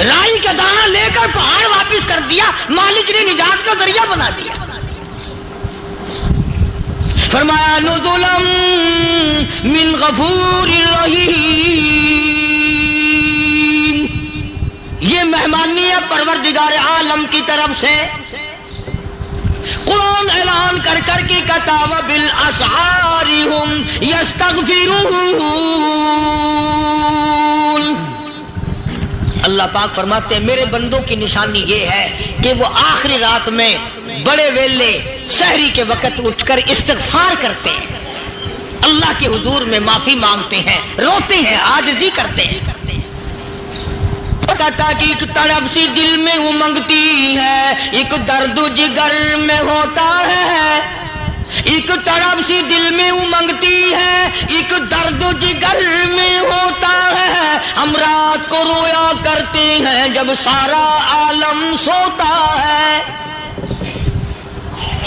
S1: رائی کا دانہ لے کر پہاڑ واپس کر دیا، مالک نے نجات کا ذریعہ بنا دیا۔ فرمایا نزلا من غفور رحیم، یہ مہمانی ہے پروردگار عالم کی طرف سے۔ قرآن اعلان کر کر کے کہتا وبالاسحار هم یستغفرون۔ اللہ پاک فرماتے ہیں میرے بندوں کی نشانی یہ ہے کہ وہ آخری رات میں بڑے ویلے سحری کے وقت اٹھ کر استغفار کرتے ہیں، اللہ کے حضور میں معافی مانگتے ہیں، روتے ہیں، عاجزی کرتے ہیں۔ کہتا کہ ایک تڑپ سی دل میں امنگتی ہے، ایک درد جگر میں ہوتا ہے، ایک تڑپ سی دل میں امنگتی ہے، ایک درد جگر میں ہوتا ہے، ہم رات کو رویا کرتے ہیں جب سارا عالم سوتا ہے۔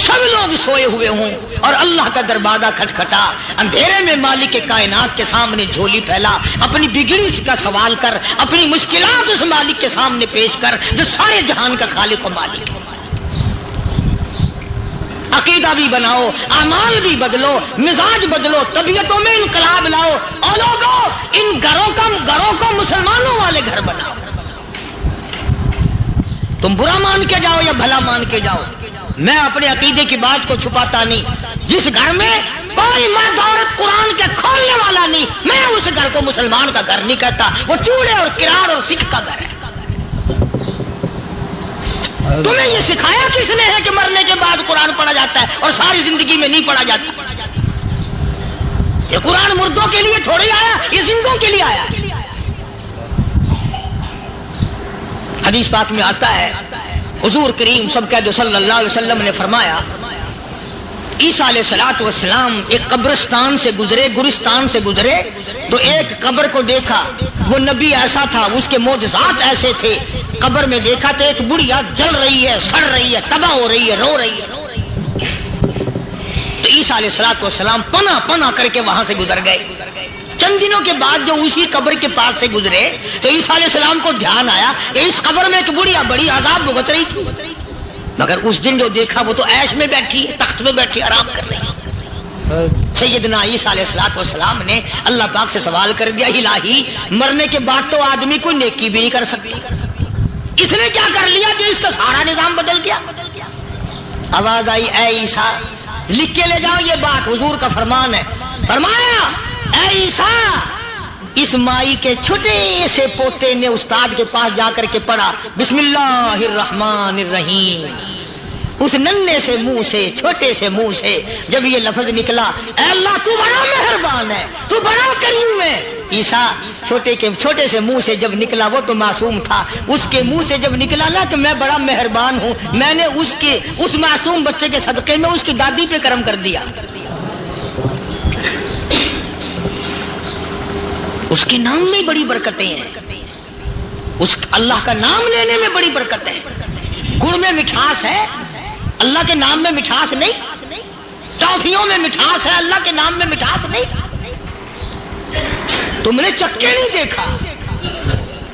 S1: سب لوگ سوئے ہوئے ہوں اور اللہ کا دروازہ کھٹکھٹا، اندھیرے میں مالک کائنات کے سامنے جھولی پھیلا، اپنی بگڑی کا سوال کر، اپنی مشکلات اس مالک کے سامنے پیش کر جو سارے جہان کا خالق و مالک ہے۔ عقیدہ بھی بناؤ، اعمال بھی بدلو، مزاج بدلو، طبیعتوں میں انقلاب لاؤ، اور لوگوں ان گھروں کو مسلمانوں والے گھر بناؤ۔ تم برا مان کے جاؤ یا بھلا مان کے جاؤ، میں اپنے عقیدے کی بات کو چھپاتا نہیں۔ جس گھر میں کوئی مرد عورت قرآن کے کھولنے والا نہیں، میں اس گھر کو مسلمان کا گھر نہیں کہتا، وہ چوڑے اور کرار اور سکھ کا گھر ہے۔ تمہیں یہ سکھایا کس نے ہے کہ مرنے کے بعد قرآن پڑھا جاتا ہے اور ساری زندگی میں نہیں پڑھا جاتا؟ یہ قرآن مردوں کے لیے تھوڑی آیا، یہ زندوں کے لیے آیا۔ حدیث پاک میں آتا ہے حضور کریم سب کہہ دو صلی اللہ علیہ وسلم نے فرمایا عیسیٰ علیہ السلام ایک قبرستان سے گزرے، گورستان سے گزرے تو ایک قبر کو دیکھا، وہ نبی ایسا تھا، اس کے معجزات ایسے تھے۔ قبر میں دیکھا تو ایک بڑھیا جل رہی ہے، سڑ رہی ہے، تباہ ہو رہی ہے، رو رہی ہے۔ تو عیسیٰ علیہ السلام پناہ کر کے وہاں سے گزر گئے۔ چند دنوں کے بعد جو اسی قبر کے پاس سے گزرے تو عیسیٰ علیہ السلام کو دھیان آیا کہ اس قبر میں ایک بڑھیا بڑی عذاب بھگت رہی تھی، مگر اس دن جو دیکھا وہ تو عیش میں بیٹھی ہے، تخت میں بیٹھی آرام کر رہی ہے۔ سیدنا عیسیٰ علیہ السلام نے اللہ پاک سے سوال کر دیا، الہی مرنے کے بعد تو آدمی کوئی نیکی بھی نہیں کر سکتی، اس نے کیا کر لیا کہ اس کا سارا نظام بدل گیا؟ آواز آئی اے عیسیٰ لکھ کے لے جاؤ یہ بات، حضور کا فرمان ہے۔ فرمایا اے عیسیٰ اس مائی کے چھوٹے سے پوتے نے استاد کے پاس جا کر کے پڑھا بسم اللہ الرحمن الرحیم، اس ننھے سے منہ سے، چھوٹے سے منہ سے جب یہ لفظ نکلا اے اللہ تو بڑا مہربان ہے، تو بڑا کریم ہے۔ عیسیٰ چھوٹے سے منہ سے جب نکلا، وہ تو معصوم تھا، اس کے منہ سے جب نکلا نا کہ میں بڑا مہربان ہوں، میں نے اس معصوم بچے کے صدقے میں اس کی دادی پہ کرم کر دیا۔ اس کے نام میں بڑی برکتیں ہیں، اس اللہ کا نام لینے میں بڑی برکت ہے۔ گڑ میں مٹھاس ہے، اللہ کے نام میں مٹھاس نہیں۔ ٹافیوں میں مٹھاس ہے، اللہ کے نام میں مٹھاس نہیں۔ تم نے چکھ کے نہیں دیکھا،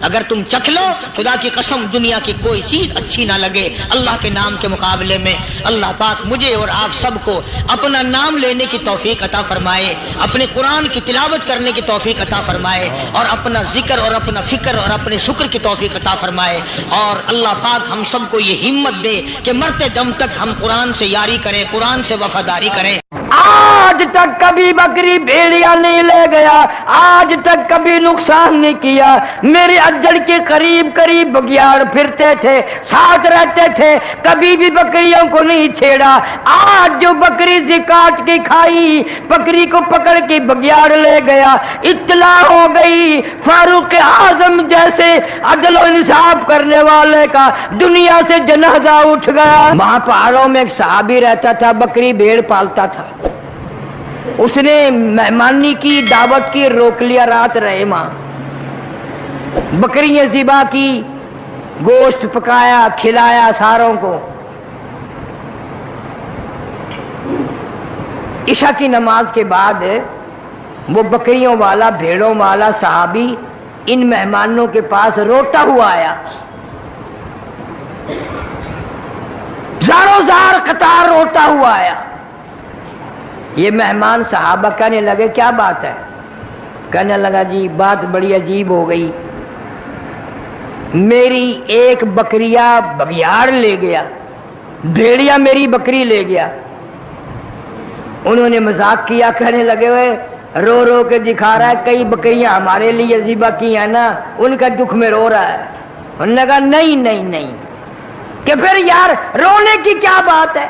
S1: اگر تم چکھ لو خدا کی قسم دنیا کی کوئی چیز اچھی نہ لگے اللہ کے نام کے مقابلے میں۔ اللہ پاک مجھے اور آپ سب کو اپنا نام لینے کی توفیق عطا فرمائے، اپنے قرآن کی تلاوت کرنے کی توفیق عطا فرمائے، اور اپنا ذکر اور اپنا فکر اور اپنے شکر کی توفیق عطا فرمائے، اور اللہ پاک ہم سب کو یہ ہمت دے کہ مرتے دم تک ہم قرآن سے یاری کریں، قرآن سے وفاداری کریں۔
S3: آج تک کبھی بکری بھیڑیا نہیں لے گیا، آج تک کبھی نقصان نہیں کیا، میرے اجڑ کے قریب قریب بگیاڑ پھرتے تھے، ساتھ رہتے تھے، کبھی بھی بکریوں کو نہیں چھیڑا۔ آج جو بکری سے کاٹ کے کھائی، بکری کو پکڑ کے بگیاڑ لے گیا، اطلاع ہو گئی فاروق اعظم جیسے عدل و انصاف کرنے والے کا دنیا سے جنازہ اٹھ گیا۔ وہاں پہاڑوں میں ایک صحابی رہتا تھا، بکری بھیڑ پالتا تھا، اس نے مہمانی کی دعوت کی، روک لیا، رات رہے وہاں، بکریاں ذبح کی، گوشت پکایا، کھلایا ساروں کو۔ عشاء کی نماز کے بعد وہ بکریوں والا، بھیڑوں والا صحابی ان مہمانوں کے پاس روتا ہوا آیا، زاروں زار قطار روتا ہوا آیا۔ یہ مہمان صحابہ کہنے لگے کیا بات ہے؟ کہنے لگا جی بات بڑی عجیب ہو گئی، میری ایک بکریہ بگیاڑ لے گیا، بھیڑیا میری بکری لے گیا۔ انہوں نے مذاق کیا، کہنے لگے ہوئے رو رو کے دکھا رہا ہے کئی بکریاں ہمارے لیے ذبح کی ہیں نا، ان کا دکھ میں رو رہا ہے۔ انہوں نے کہا نہیں نہیں نہیں، کہ پھر یار رونے کی کیا بات ہے؟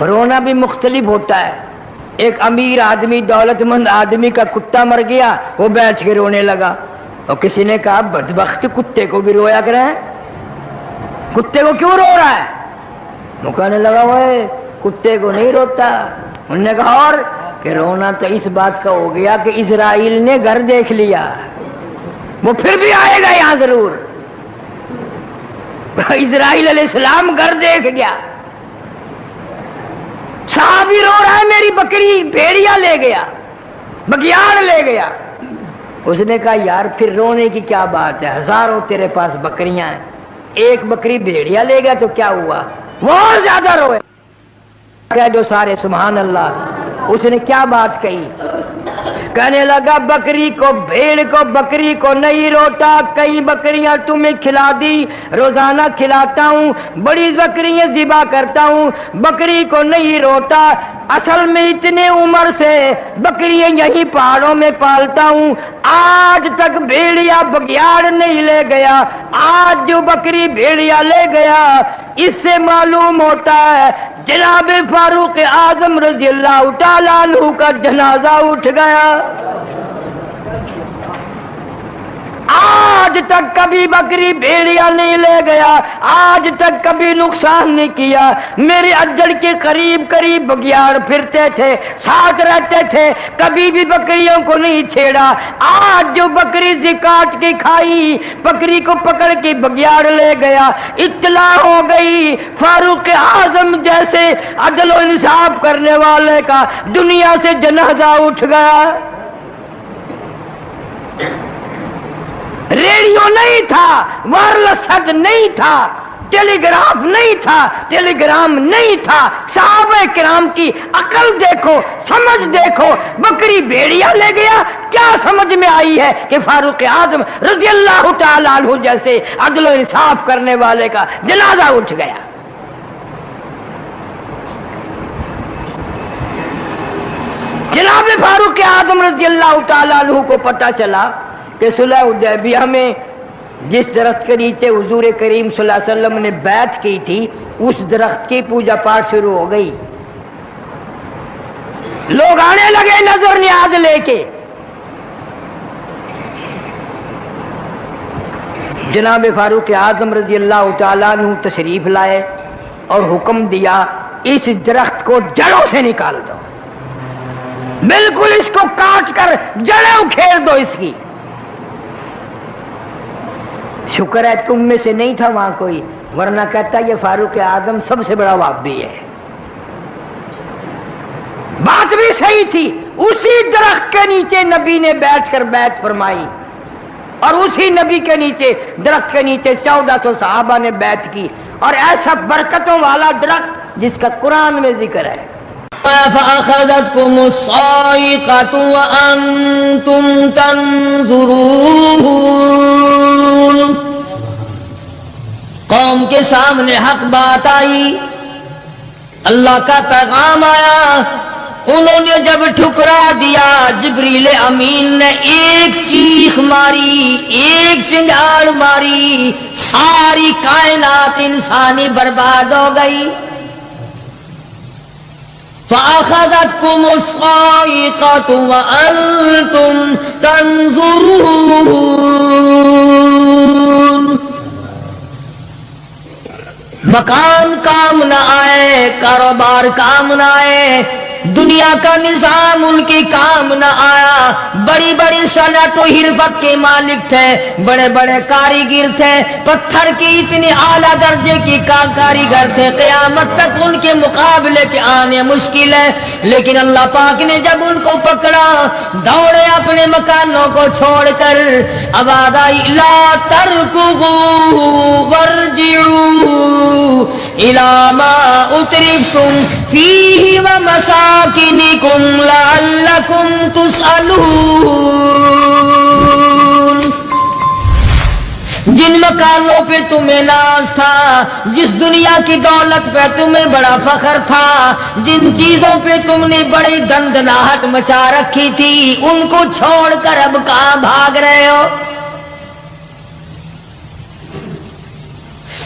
S3: رونا بھی مختلف ہوتا ہے۔ ایک امیر آدمی، دولت مند آدمی کا کتا مر گیا، وہ بیٹھ کے رونے لگا، اور کسی نے کہا بدبخت کتے کو بھی رویا کریں، کتے کو کیوں رو رہا ہے؟ وہ کہنے لگا وہ کتے کو نہیں روتا۔ انہوں نے کہا اور کہ رونا تو اس بات کا ہو گیا کہ اسرائیل نے گھر دیکھ لیا، وہ پھر بھی آئے گا یہاں ضرور۔ اسرائیل علیہ السلام گھر دیکھ گیا، صحابی رو رہا ہے میری بکری بھیڑیا لے گیا، بگیاڑ لے گیا۔ اس نے کہا یار پھر رونے کی کیا بات ہے، ہزاروں تیرے پاس بکریاں ہیں، ایک بکری بھیڑیا لے گیا تو کیا ہوا؟ وہ اور زیادہ روئے۔ کہہ دو سارے سبحان اللہ۔ اس نے کیا بات کہی؟ کہنے لگا بکری کو، بھیڑ کو، بکری کو نہیں روتا، کئی بکریاں تمہیں کھلا دی، روزانہ کھلاتا ہوں، بڑی بکریاں ذبح کرتا ہوں، بکری کو نہیں روتا۔ اصل میں اتنے عمر سے بکریاں یہی پہاڑوں میں پالتا ہوں، آج تک بھیڑیا بگیاڑ نہیں لے گیا، آج جو بکری بھیڑیا لے گیا، اس سے معلوم ہوتا ہے جناب فاروق اعظم رضی اللہ تعالیٰ عنہ کا جنازہ اٹھ گیا۔ آج تک کبھی بکری بھیڑیا نہیں لے گیا، آج تک کبھی نقصان نہیں کیا، میرے اجڑ کے قریب قریب بگیاڑ پھرتے تھے، ساتھ رہتے تھے، کبھی بھی بکریوں کو نہیں چھیڑا۔ آج جو بکری کاٹ کے کھائی، بکری کو پکڑ کے بگیاڑ لے گیا، اطلاع ہو گئی فاروق اعظم جیسے عدل و انصاف کرنے والے کا دنیا سے جنازہ اٹھ گیا۔ ریڈیو نہیں تھا، وائرلیس ہیڈ نہیں تھا، ٹیلی گراف نہیں تھا، ٹیلی گرام نہیں تھا۔ صحابہ کرام کی عقل دیکھو، سمجھ دیکھو، بکری بھیڑیا لے گیا، کیا سمجھ میں آئی ہے کہ فاروق اعظم رضی اللہ تعالیٰ عنہ جیسے عدل و انصاف کرنے والے کا جنازہ اٹھ گیا۔ جناب فاروق اعظم رضی اللہ تعالیٰ عنہ کو پتہ چلا کہ صلح حدیبیہ میں جس درخت کے نیچے حضور کریم صلی اللہ علیہ وسلم نے بیعت کی تھی، اس درخت کی پوجا پاٹ شروع ہو گئی۔ لوگ آنے لگے نظر نیاز لے کے۔ جناب فاروق اعظم رضی اللہ تعالیٰ عنہ تشریف لائے اور حکم دیا اس درخت کو جڑوں سے نکال دو، بالکل اس کو کاٹ کر جڑیں اکھیڑ دو اس کی۔ شکر ہے تم میں سے نہیں تھا وہاں کوئی، ورنہ کہتا یہ فاروق اعظم سب سے بڑا وہابی ہے۔ بات بھی صحیح تھی، اسی درخت کے نیچے نبی نے بیٹھ کر بیعت فرمائی، اور اسی نبی کے نیچے، درخت کے نیچے 1400 صحابہ نے بیعت کی، اور ایسا برکتوں والا درخت جس کا قرآن میں ذکر ہے۔
S1: فأخذتكم الصاعقة وأنتم تنظرون۔ قوم کے سامنے حق بات آئی، اللہ کا پیغام آیا، انہوں نے جب ٹھکرا دیا، جبریل امین نے ایک چیخ ماری، ایک چنگاڑ ماری، ساری کائنات انسانی برباد ہو گئی۔ فأخذتكم الصاعقة وأنتم تنظرون۔ مکان کام نہ آئے، کاروبار کام نہ آئے، دنیا کا نظام ان کے کام نہ آیا. بڑی بڑی صنعت و حرفت کے مالک تھے, بڑے بڑے کاریگر تھے, پتھر کے اتنے اعلیٰ درجے کے کاریگر تھے, قیامت تک ان کے مقابلے کے آنے مشکل ہے. لیکن اللہ پاک نے جب ان کو پکڑا, دوڑے اپنے مکانوں کو چھوڑ کر, آواز آئی لا ترکضوا وارجعوا الی ما اترفتم فیہ ومساکنکم لعلکم تسألون. جن مکانوں پہ تمہیں ناز تھا, جس دنیا کی دولت پہ تمہیں بڑا فخر تھا, جن چیزوں پہ تم نے بڑی دندناہٹ مچا رکھی تھی, ان کو چھوڑ کر اب کہاں بھاگ رہے ہو؟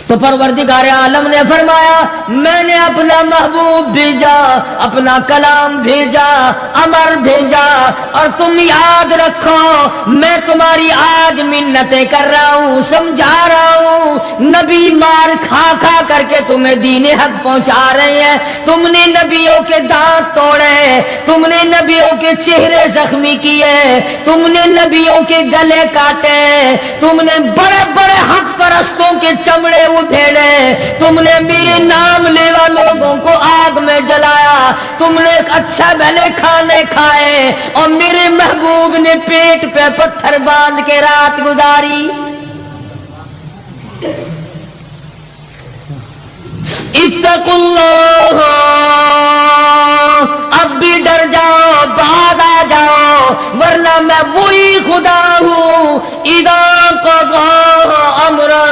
S1: تو پروردگار عالم نے فرمایا میں نے اپنا محبوب بھیجا, اپنا کلام بھیجا, امر بھیجا, اور تم یاد رکھو میں تمہاری آج منتیں کر رہا ہوں, سمجھا رہا ہوں. نبی مار کھا کھا کر کے تمہیں دین حق پہنچا رہے ہیں. تم نے نبیوں کے دانت توڑے, تم نے نبیوں کے چہرے زخمی کیے, تم نے نبیوں کے گلے کاٹے, تم نے بڑے بڑے حق پرستوں کے چمڑے اٹھیڑے, تم نے میرے نام لیوا لوگوں کو آگ میں جلایا, تم نے اچھا بھلے کھانے کھائے, اور میرے محبوب نے پیٹ پہ پتھر باندھ کے رات گزاری. اتقوا اللہ, اب بھی ڈر جاؤ, بعد آ جاؤ, ورنہ میں وہی خدا ہوں. اذا قضى امرا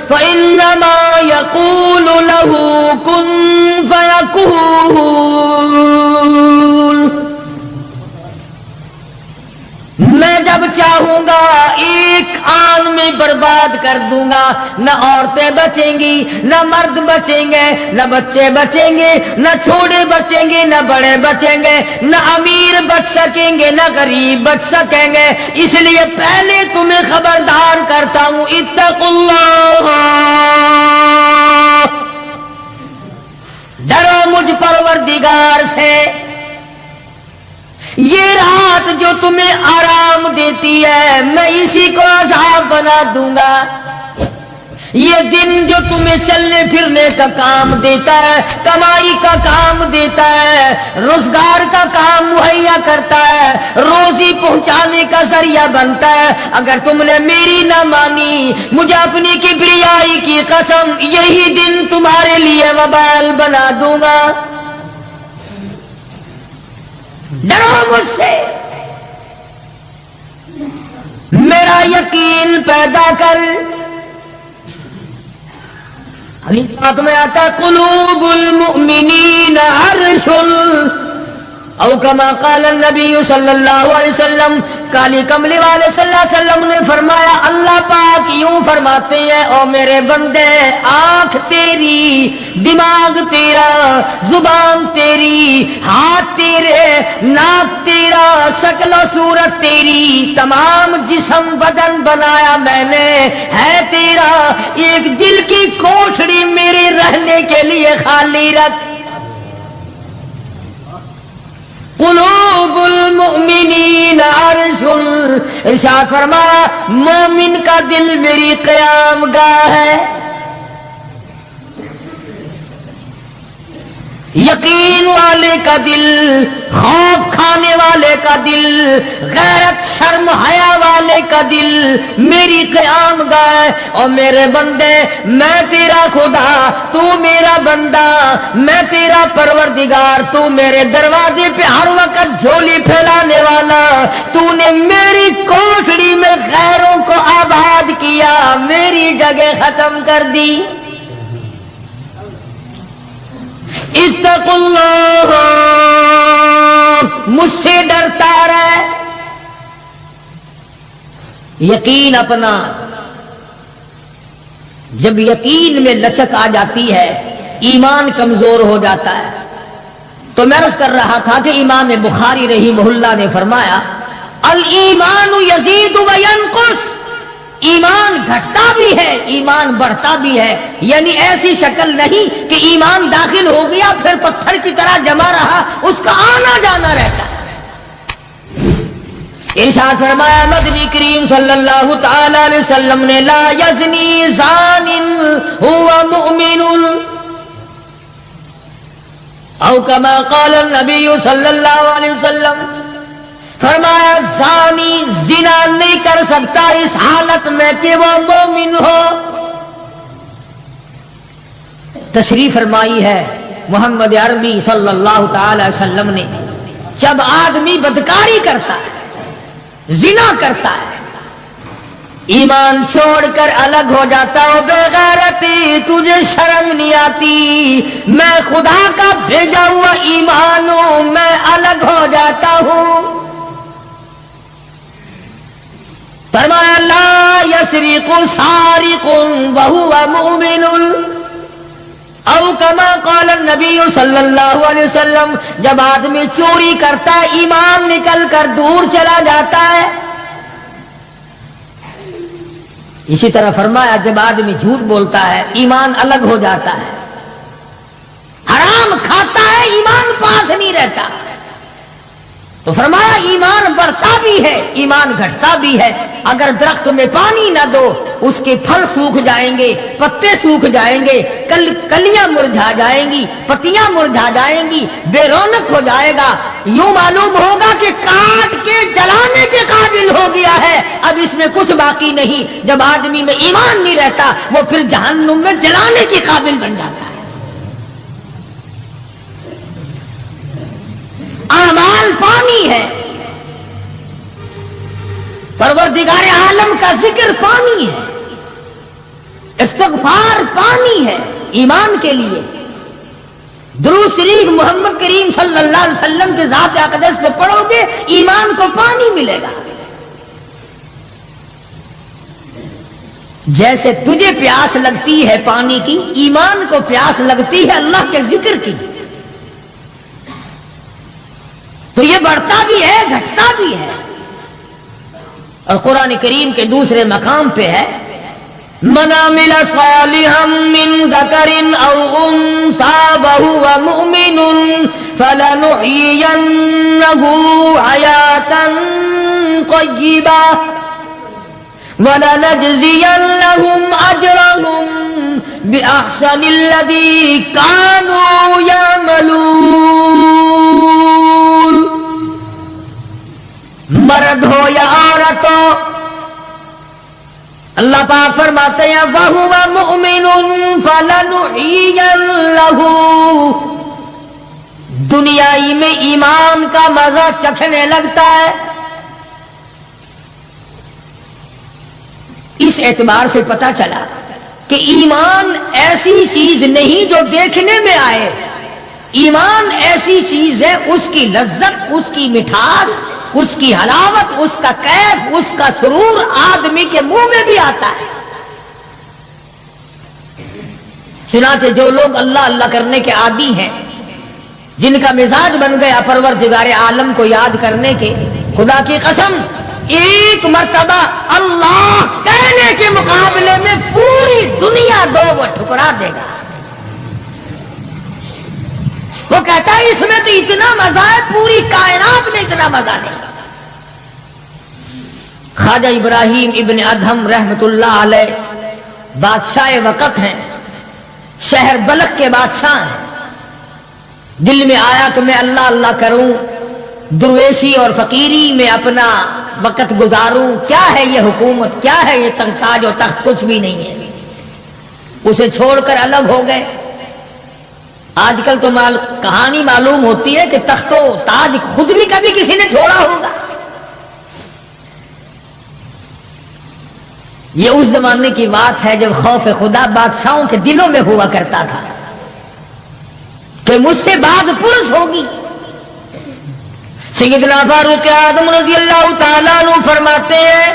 S1: فانما يقول له كن فيكون. میں جب چاہوں گا ایک آن میں برباد کر دوں گا, نہ عورتیں بچیں گی, نہ مرد بچیں گے, نہ بچے بچیں گے, نہ چھوٹے بچیں گے, نہ بڑے بچیں گے, نہ امیر بچ سکیں گے, نہ غریب بچ سکیں گے. اس لیے پہلے تمہیں خبردار کرتا ہوں, اتقوا اللہ, ڈرو مجھ پروردگار سے. یہ رات جو تمہیں آرام دیتی ہے میں اسی کو عذاب بنا دوں گا. یہ دن جو تمہیں چلنے پھرنے کا کام دیتا ہے, کمائی کا کام دیتا ہے, روزگار کا کام مہیا کرتا ہے, روزی پہنچانے کا ذریعہ بنتا ہے, اگر تم نے میری نہ مانی, مجھے اپنی کبریائی کی قسم, یہی دن تمہارے لیے وبال بنا دوں گا. ڈرو مجھ سے, میرا یقین پیدا کر. حدیث پاک میں آتا قلوب المؤمنین عرش, او کما قال النبی صلی اللہ علیہ وسلم, کالی کملی والے صلی اللہ علیہ وسلم نے فرمایا اللہ پاک یوں فرماتے ہیں, او میرے بندے آنکھ تیری, دماغ تیرا, زبان تیری, ہاتھ تیرے, ناک تیرا, شکل و صورت تیری, تمام جسم بدن بنایا میں نے ہے تیرا, ایک دل کی کوٹھڑی میرے رہنے کے لیے خالی رکھ. قلوب المؤمنین عرش, ارشاد فرمایا مومن کا دل میری قیام گاہ ہے. یقین والے کا دل, خوف کھانے والے کا دل, غیرت شرم حیا والے کا دل میری قیام گاہ. اور میرے بندے میں تیرا خدا, تو میرا بندہ, میں تیرا پروردگار, تو میرے دروازے پہ ہر وقت جھولی پھیلانے والا, تو نے میری کوٹھڑی میں غیروں کو آباد کیا, میری جگہ ختم کر دی. اتقوا اللہ, مجھ سے ڈرتا رہے. یقین اپنا, جب یقین میں لچک آ جاتی ہے ایمان کمزور ہو جاتا ہے. تو میں عرض کر رہا تھا کہ امام بخاری رحمہ اللہ نے فرمایا الایمان یزید و ینقص,
S3: ایمان گھٹتا بھی ہے ایمان بڑھتا بھی ہے، یعنی ایسی شکل نہیں کہ ایمان داخل ہو گیا پھر پتھر کی طرح جمع رہا، اس کا آنا جانا رہتا ہے۔ ارشاد فرمایا مدنی کریم صلی اللہ تعالی علیہ وسلم نے لا یزنی زان هو مؤمن او کما قال النبی صلی اللہ علیہ وسلم، فرمایا زانی زنا نہیں کر سکتا اس حالت میں کہ وہ مومن ہو۔ تشریف فرمائی ہے محمد عربی صلی اللہ تعالی وسلم نے، جب آدمی بدکاری کرتا ہے، زنا کرتا ہے، ایمان چھوڑ کر الگ ہو جاتا ہو، بے غیرتی تجھے شرم نہیں آتی، میں خدا کا بھیجا ہوا ایمان ہوں، میں الگ ہو جاتا ہوں۔ فرمایا لا یسرق سارق وهو مؤمن او کما قال النبی صلی اللہ علیہ وسلم، جب آدمی چوری کرتا ہے ایمان نکل کر دور چلا جاتا ہے۔ اسی طرح فرمایا جب آدمی جھوٹ بولتا ہے ایمان الگ ہو جاتا ہے، حرام کھاتا ہے ایمان پاس نہیں رہتا۔ تو فرمایا ایمان بڑھتا بھی ہے ایمان گھٹتا بھی ہے، اگر درخت میں پانی نہ دو اس کے پھل سوکھ جائیں گے، پتے سوکھ جائیں گے، کلیاں مرجھا جائیں گی، پتیاں مرجھا جائیں گی، بے رونق ہو جائے گا، یوں معلوم ہوگا کہ کاٹ کے جلانے کے قابل ہو گیا ہے، اب اس میں کچھ باقی نہیں۔ جب آدمی میں ایمان نہیں رہتا وہ پھر جہنم میں جلانے کے قابل بن جاتا ہے۔ اعمال پانی ہے، پروردگار عالم کا ذکر پانی ہے، استغفار پانی ہے ایمان کے لیے، درود شریف محمد کریم صلی اللہ علیہ وسلم کے ذات اقدس پہ پڑھو گے ایمان کو پانی ملے گا۔ جیسے تجھے پیاس لگتی ہے پانی کی، ایمان کو پیاس لگتی ہے اللہ کے ذکر کی، تو یہ بڑھتا بھی ہے گھٹتا بھی ہے۔ اور قرآن کریم کے دوسرے مقام پہ ہے من عمل صالحا من ذکر او انثى وهو مؤمن فلنحيينه حياة طيبة ولنجزينهم اجرهم باحسن الذي كانوا يعملون۔ مرد ہو یا عورت ہو، اللہ پاک فرماتے ہیں وَهُوَ مُؤْمِنٌ فَلَنُحْيِيَنَّهُ، دنیائی میں ایمان کا مزہ چکھنے لگتا ہے۔ اس اعتبار سے پتہ چلا کہ ایمان ایسی چیز نہیں جو دیکھنے میں آئے، ایمان ایسی چیز ہے اس کی لذت، اس کی مٹھاس، اس کی حلاوت، اس کا کیف، اس کا سرور آدمی کے منہ میں بھی آتا ہے۔ چنانچہ جو لوگ اللہ اللہ کرنے کے عادی ہیں، جن کا مزاج بن گیا پروردگار عالم کو یاد کرنے کے، خدا کی قسم ایک مرتبہ اللہ کہنے کے مقابلے میں پوری دنیا دو وہ ٹھکرا دے گا۔ وہ کہتا ہے اس میں تو اتنا مزہ ہے، پوری کائنات میں اتنا مزہ نہیں۔ خواجہ ابراہیم ابن ادہم رحمت اللہ علیہ بادشاہ وقت ہیں، شہر بلخ کے بادشاہ ہیں۔ دل میں آیا کہ میں اللہ اللہ کروں، درویشی اور فقیری میں اپنا وقت گزاروں، کیا ہے یہ حکومت، کیا ہے یہ تاج و تخت، کچھ بھی نہیں ہے۔ اسے چھوڑ کر الگ ہو گئے۔ آج کل تو کہانی معلوم ہوتی ہے کہ تخت و تاج خود بھی کبھی کسی نے چھوڑا ہوگا۔ یہ اس زمانے کی بات ہے جب خوف خدا بادشاہوں کے دلوں میں ہوا کرتا تھا کہ مجھ سے بعد پرس ہوگی۔ سیدنا فاروق اعظم رضی اللہ تعالیٰ عنہ فرماتے ہیں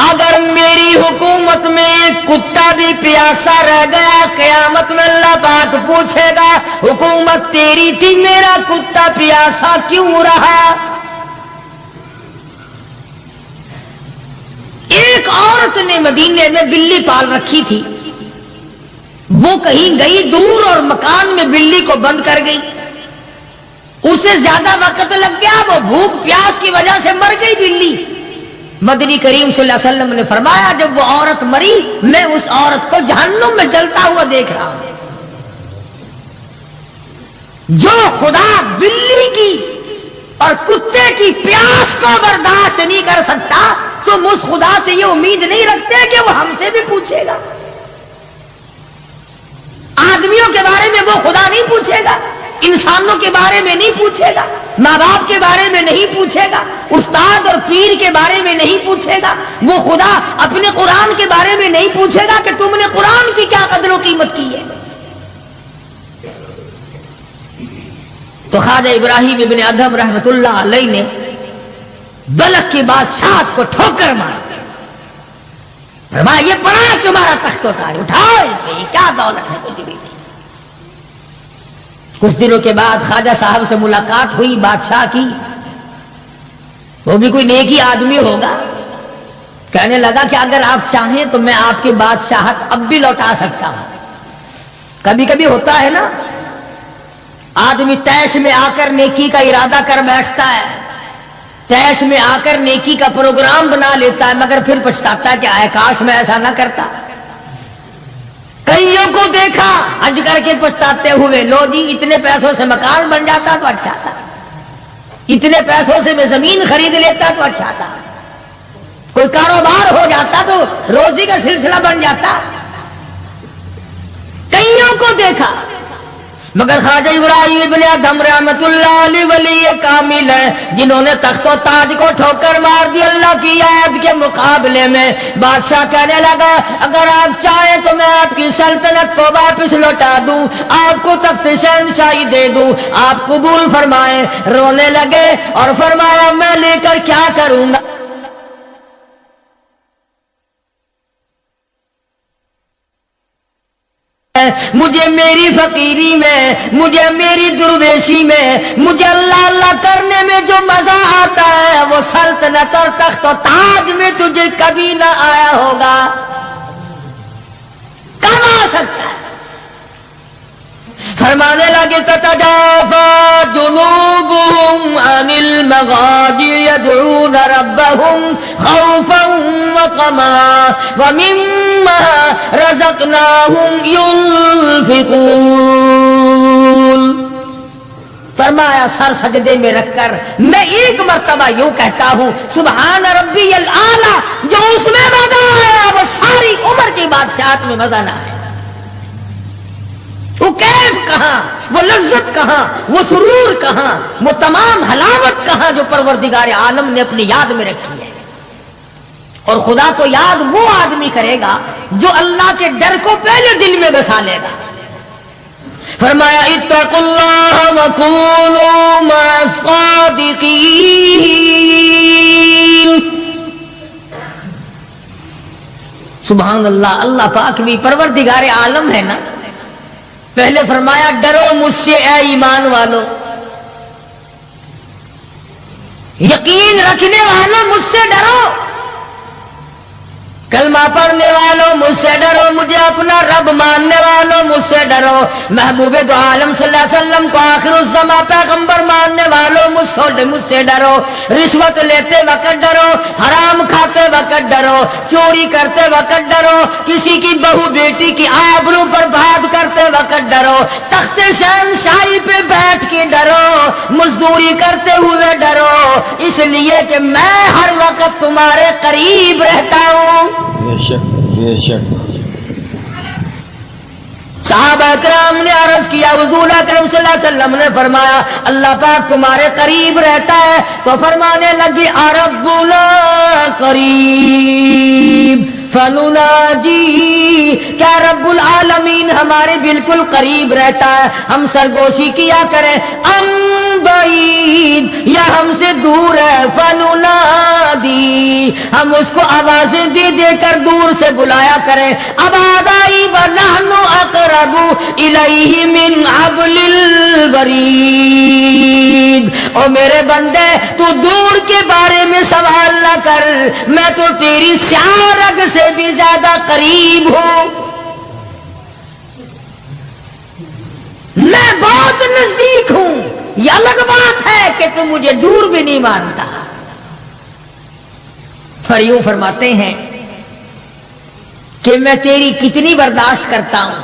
S3: اگر میری حکومت میں ایک کتا بھی پیاسا رہ گیا، قیامت میں اللہ پاک پوچھے گا حکومت تیری تھی، میرا کتا پیاسا کیوں رہا؟ ایک ایک عورت نے مدینے میں بلی پال رکھی تھی، وہ کہیں گئی دور اور مکان میں بلی کو بند کر گئی، اسے زیادہ وقت لگ گیا، وہ بھوک پیاس کی وجہ سے مر گئی بلی۔ مدنی کریم صلی اللہ علیہ وسلم نے فرمایا جب وہ عورت مری میں اس عورت کو جہنم میں جلتا ہوا دیکھ رہا ہوں۔ جو خدا بلی کی اور کتے کی پیاس کو برداشت نہیں کر سکتا، تم اس خدا سے یہ امید نہیں رکھتے کہ وہ ہم سے بھی پوچھے گا؟ آدمیوں کے بارے میں وہ خدا نہیں پوچھے گا، انسانوں کے بارے میں نہیں پوچھے گا، ماں باپ کے بارے میں نہیں پوچھے گا، استاد اور پیر کے بارے میں نہیں پوچھے گا، وہ خدا اپنے قرآن کے بارے میں نہیں پوچھے گا کہ تم نے قرآن کی کیا قدر و قیمت کی ہے۔ تو خواجہ ابراہیم ابن ادھم رحمت اللہ علیہ نے بلخ کی بادشاہت کو ٹھوکر مار فرمایا یہ پڑا ہے تمہارا تخت و تاج، اٹھاؤ اسے، یہ کیا دولت ہے، کچھ بھی نہیں۔ کچھ دنوں کے بعد خواجہ صاحب سے ملاقات ہوئی بادشاہ کی، وہ بھی کوئی نیکی آدمی ہوگا، کہنے لگا کہ اگر آپ چاہیں تو میں آپ کی بادشاہت اب بھی لوٹا سکتا ہوں۔ کبھی کبھی ہوتا ہے نا، آدمی تیش میں آ کر نیکی کا ارادہ کر بیٹھتا ہے، تیش میں آ کر نیکی کا پروگرام بنا لیتا ہے، مگر پھر پچھتاتا ہے کہ اے کاش میں ایسا نہ کرتا۔ کئیوں کو دیکھا حج کر کے پچھتاتے ہوئے، لو جی اتنے پیسوں سے مکان بن جاتا تو اچھا تھا، اتنے پیسوں سے میں زمین خرید لیتا تو اچھا تھا، کوئی کاروبار ہو جاتا تو روزی کا سلسلہ بن جاتا۔ کئیوں کو دیکھا، مگر خواجہ ابراہیم ابن ادھم رحمت اللہ علیہ ولی کامل ہے، جنہوں نے تخت و تاج کو ٹھوکر مار دی اللہ کی یاد کے مقابلے میں۔ بادشاہ کہنے لگا اگر آپ چاہیں تو میں آپ کی سلطنت کو واپس لوٹا دوں، آپ کو تخت شہنشاہی دے دوں، آپ قبول فرمائیں۔ رونے لگے اور فرمایا میں لے کر کیا کروں گا، مجھے میری فقیری میں، مجھے میری درویشی میں، مجھے اللہ اللہ کرنے میں جو مزہ آتا ہے وہ سلطنت اور تخت و تاج میں تجھے کبھی نہ آیا ہوگا، کب آ سکتا ہے؟ فرمانے لگے تتجافى جنوبهم عن المضاجع يدعون ربهم خوفا وطمعا ومما رزقناهم ينفقون۔ فرمایا سر سجدے میں رکھ کر میں ایک مرتبہ یوں کہتا ہوں سبحان ربی الاعلی، جو اس میں مزہ آیا وہ ساری عمر کی بادشاہت میں مزہ نہ آیا۔ وہ کیف کہاں، وہ لذت کہاں، وہ سرور کہاں، وہ تمام حلاوت کہاں جو پروردگار عالم نے اپنی یاد میں رکھی ہے۔ اور خدا کو یاد وہ آدمی کرے گا جو اللہ کے ڈر کو پہلے دل میں بسا لے گا۔ فرمایا اتقوا اللہ وکونوا مع الصادقین۔ سبحان اللہ، اللہ پاک بھی پروردگار عالم ہے نا۔ پہلے فرمایا ڈرو مجھ سے اے ایمان والو، یقین رکھنے والوں مجھ سے ڈرو، کلمہ پڑھنے والوں مجھ سے ڈرو، مجھے اپنا رب ماننے والوں مجھ سے ڈرو، محبوب دو عالم صلی اللہ علیہ وسلم کو آخر الزمان پیغمبر ماننے والوں مجھ سے ڈرو، رشوت لیتے وقت ڈرو، حرام کھاتے وقت ڈرو، چوری کرتے وقت ڈرو، کسی کی بہو بیٹی کی آبرو پر بات کرتے وقت ڈرو، تخت شہنشاہی پہ بیٹھ کے ڈرو، مزدوری کرتے ہوئے ڈرو، اس لیے کہ میں ہر وقت تمہارے قریب رہتا ہوں۔
S4: بے شک بے شک۔
S3: صحابہ کرام نے عرض کیا حضور اکرم صلی اللہ علیہ وسلم نے فرمایا اللہ پاک تمہارے قریب رہتا ہے، تو فرمانے لگی ربنا قریب فنناجی، کیا رب العالمین ہمارے بالکل قریب رہتا ہے، ہم سرگوشی کیا کریں، ام بعید یا ہم سے دور ہے، فننادی ہم اس کو آوازیں دے دے کر دور سے بلایا کریں، ابادائی ونحن اقرب الیہ من حبل الورید،
S1: او میرے بندے تو دور کے بارے میں سوال نہ کر، میں تو تیری سیاہ رگ سے بھی زیادہ قریب ہوں، میں بہت نزدیک ہوں۔ یہ الگ بات ہے کہ تم مجھے دور بھی نہیں مانتا۔ اور یوں فرماتے ہیں کہ میں تیری کتنی برداشت کرتا ہوں،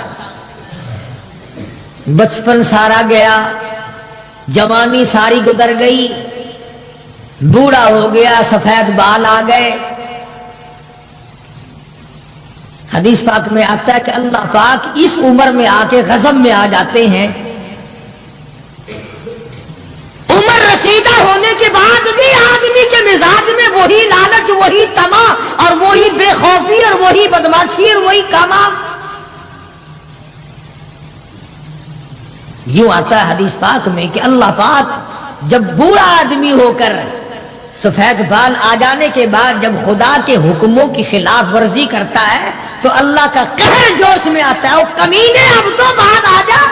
S1: بچپن سارا گیا، جوانی ساری گزر گئی، بوڑھا ہو گیا، سفید بال آ گئے۔ حدیث پاک میں آتا ہے کہ اللہ پاک اس عمر میں آ کے غضب میں آ جاتے ہیں۔ عمر رسیدہ ہونے کے بعد بھی آدمی کے مزاج میں وہی لالچ، وہی طمع اور وہی بے خوفی اور وہی بدماشی اور وہی کاما۔ یوں آتا ہے حدیث پاک میں کہ اللہ پاک جب بوڑھا آدمی ہو کر سفید بال آ جانے کے بعد جب خدا کے حکموں کی خلاف ورزی کرتا ہے تو اللہ کا قہر جوش میں آتا ہے، او کمینے اب تو بعد آ جا۔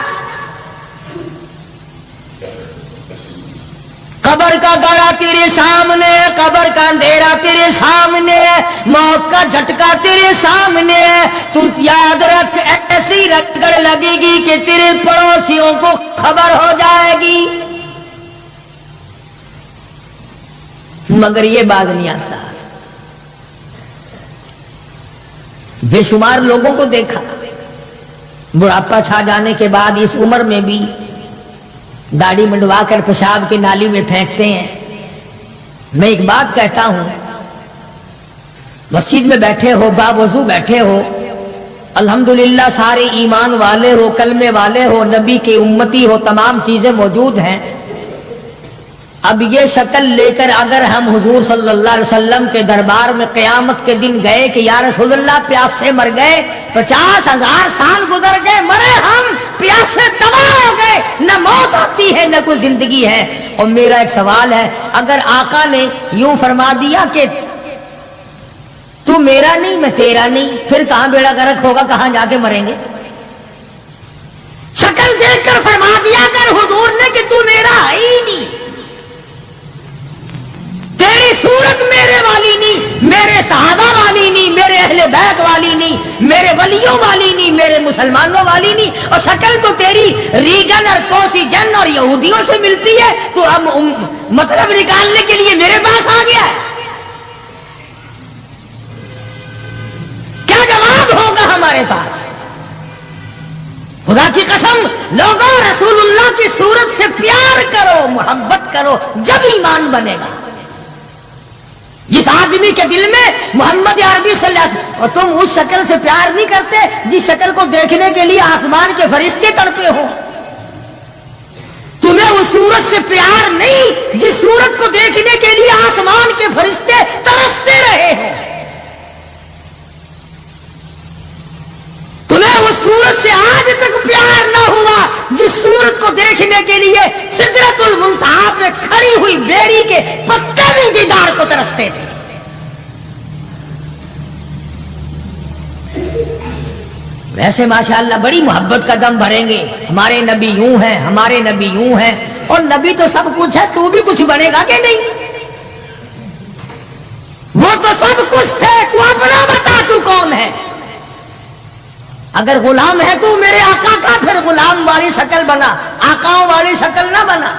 S1: قبر کا گڑا تیرے سامنے ہے، قبر کا اندھیرا تیرے سامنے ہے، موت کا جھٹکا تیرے سامنے ہے، تو یاد رکھ ایسی رگڑ لگے گی کہ تیرے پڑوسیوں کو خبر ہو جائے گی، مگر یہ باز نہیں آتا۔ بے شمار لوگوں کو دیکھا بڑھاپا چھا جانے کے بعد اس عمر میں بھی داڑھی منڈوا کر پیشاب کی نالی میں پھینکتے ہیں۔ میں ایک بات کہتا ہوں، مسجد میں بیٹھے ہو، باوضو بیٹھے ہو، الحمدللہ سارے ایمان والے ہو، کلمے والے ہو، نبی کے امتی ہو، تمام چیزیں موجود ہیں۔ اب یہ شکل لے کر اگر ہم حضور صلی اللہ علیہ وسلم کے دربار میں قیامت کے دن گئے کہ یا رسول اللہ پیاس سے مر گئے، 50,000 سال گزر گئے، مرے ہم، پیاس سے تباہ ہو گئے، نہ موت آتی ہے نہ کوئی زندگی ہے۔ اور میرا ایک سوال ہے، اگر آقا نے یوں فرما دیا کہ تو میرا نہیں میں تیرا نہیں، پھر کہاں بیڑا غرق ہوگا، کہاں جا کے مریں گے؟ شکل دیکھ کر فرما دیا کر حضور نے کہ تو میرا ہے ہی نہیں، تیری صورت میرے والی نہیں، میرے صحابہ والی نہیں، میرے اہل بیت والی نہیں، میرے ولیوں والی نہیں، میرے مسلمانوں والی نہیں، اور شکل تو تیری ریگن اور کوسی جن اور یہودیوں سے ملتی ہے، تو اب مطلب نکالنے کے لیے میرے پاس آ گیا ہے۔ کیا جواب ہوگا ہمارے پاس؟ خدا کی قسم لوگوں، رسول اللہ کی صورت سے پیار کرو، محبت کرو، جب ایمان بنے گا۔ جس آدمی کے دل میں محمد عربی صلی اللہ علیہ وسلم، اور تم اس شکل سے پیار نہیں کرتے جس شکل کو دیکھنے کے لیے آسمان کے فرشتے تڑپے ہو، تمہیں اس صورت سے پیار نہیں جس صورت کو دیکھنے کے لیے آسمان کے فرشتے ترستے رہے ہیں، تمہیں اس صورت سے آج تک پیار نہ ہوا جس صورت کو دیکھنے کے لیے سدرۃ المنتہا پہ کھڑی ہوئی بیری کے پتے بھی دیدار کو ترستے تھے۔ ویسے ماشاءاللہ بڑی محبت کا دم بھریں گے، ہمارے نبی یوں ہیں، ہمارے نبی یوں ہیں، اور نبی تو سب کچھ ہے، تو بھی کچھ بنے گا کہ نہیں؟ وہ تو سب کچھ تھے، تو اپنا بتا تو کون ہے؟ اگر غلام ہے تو میرے آقا کا، پھر غلام والی شکل بنا، آقاؤں والی شکل نہ بنا۔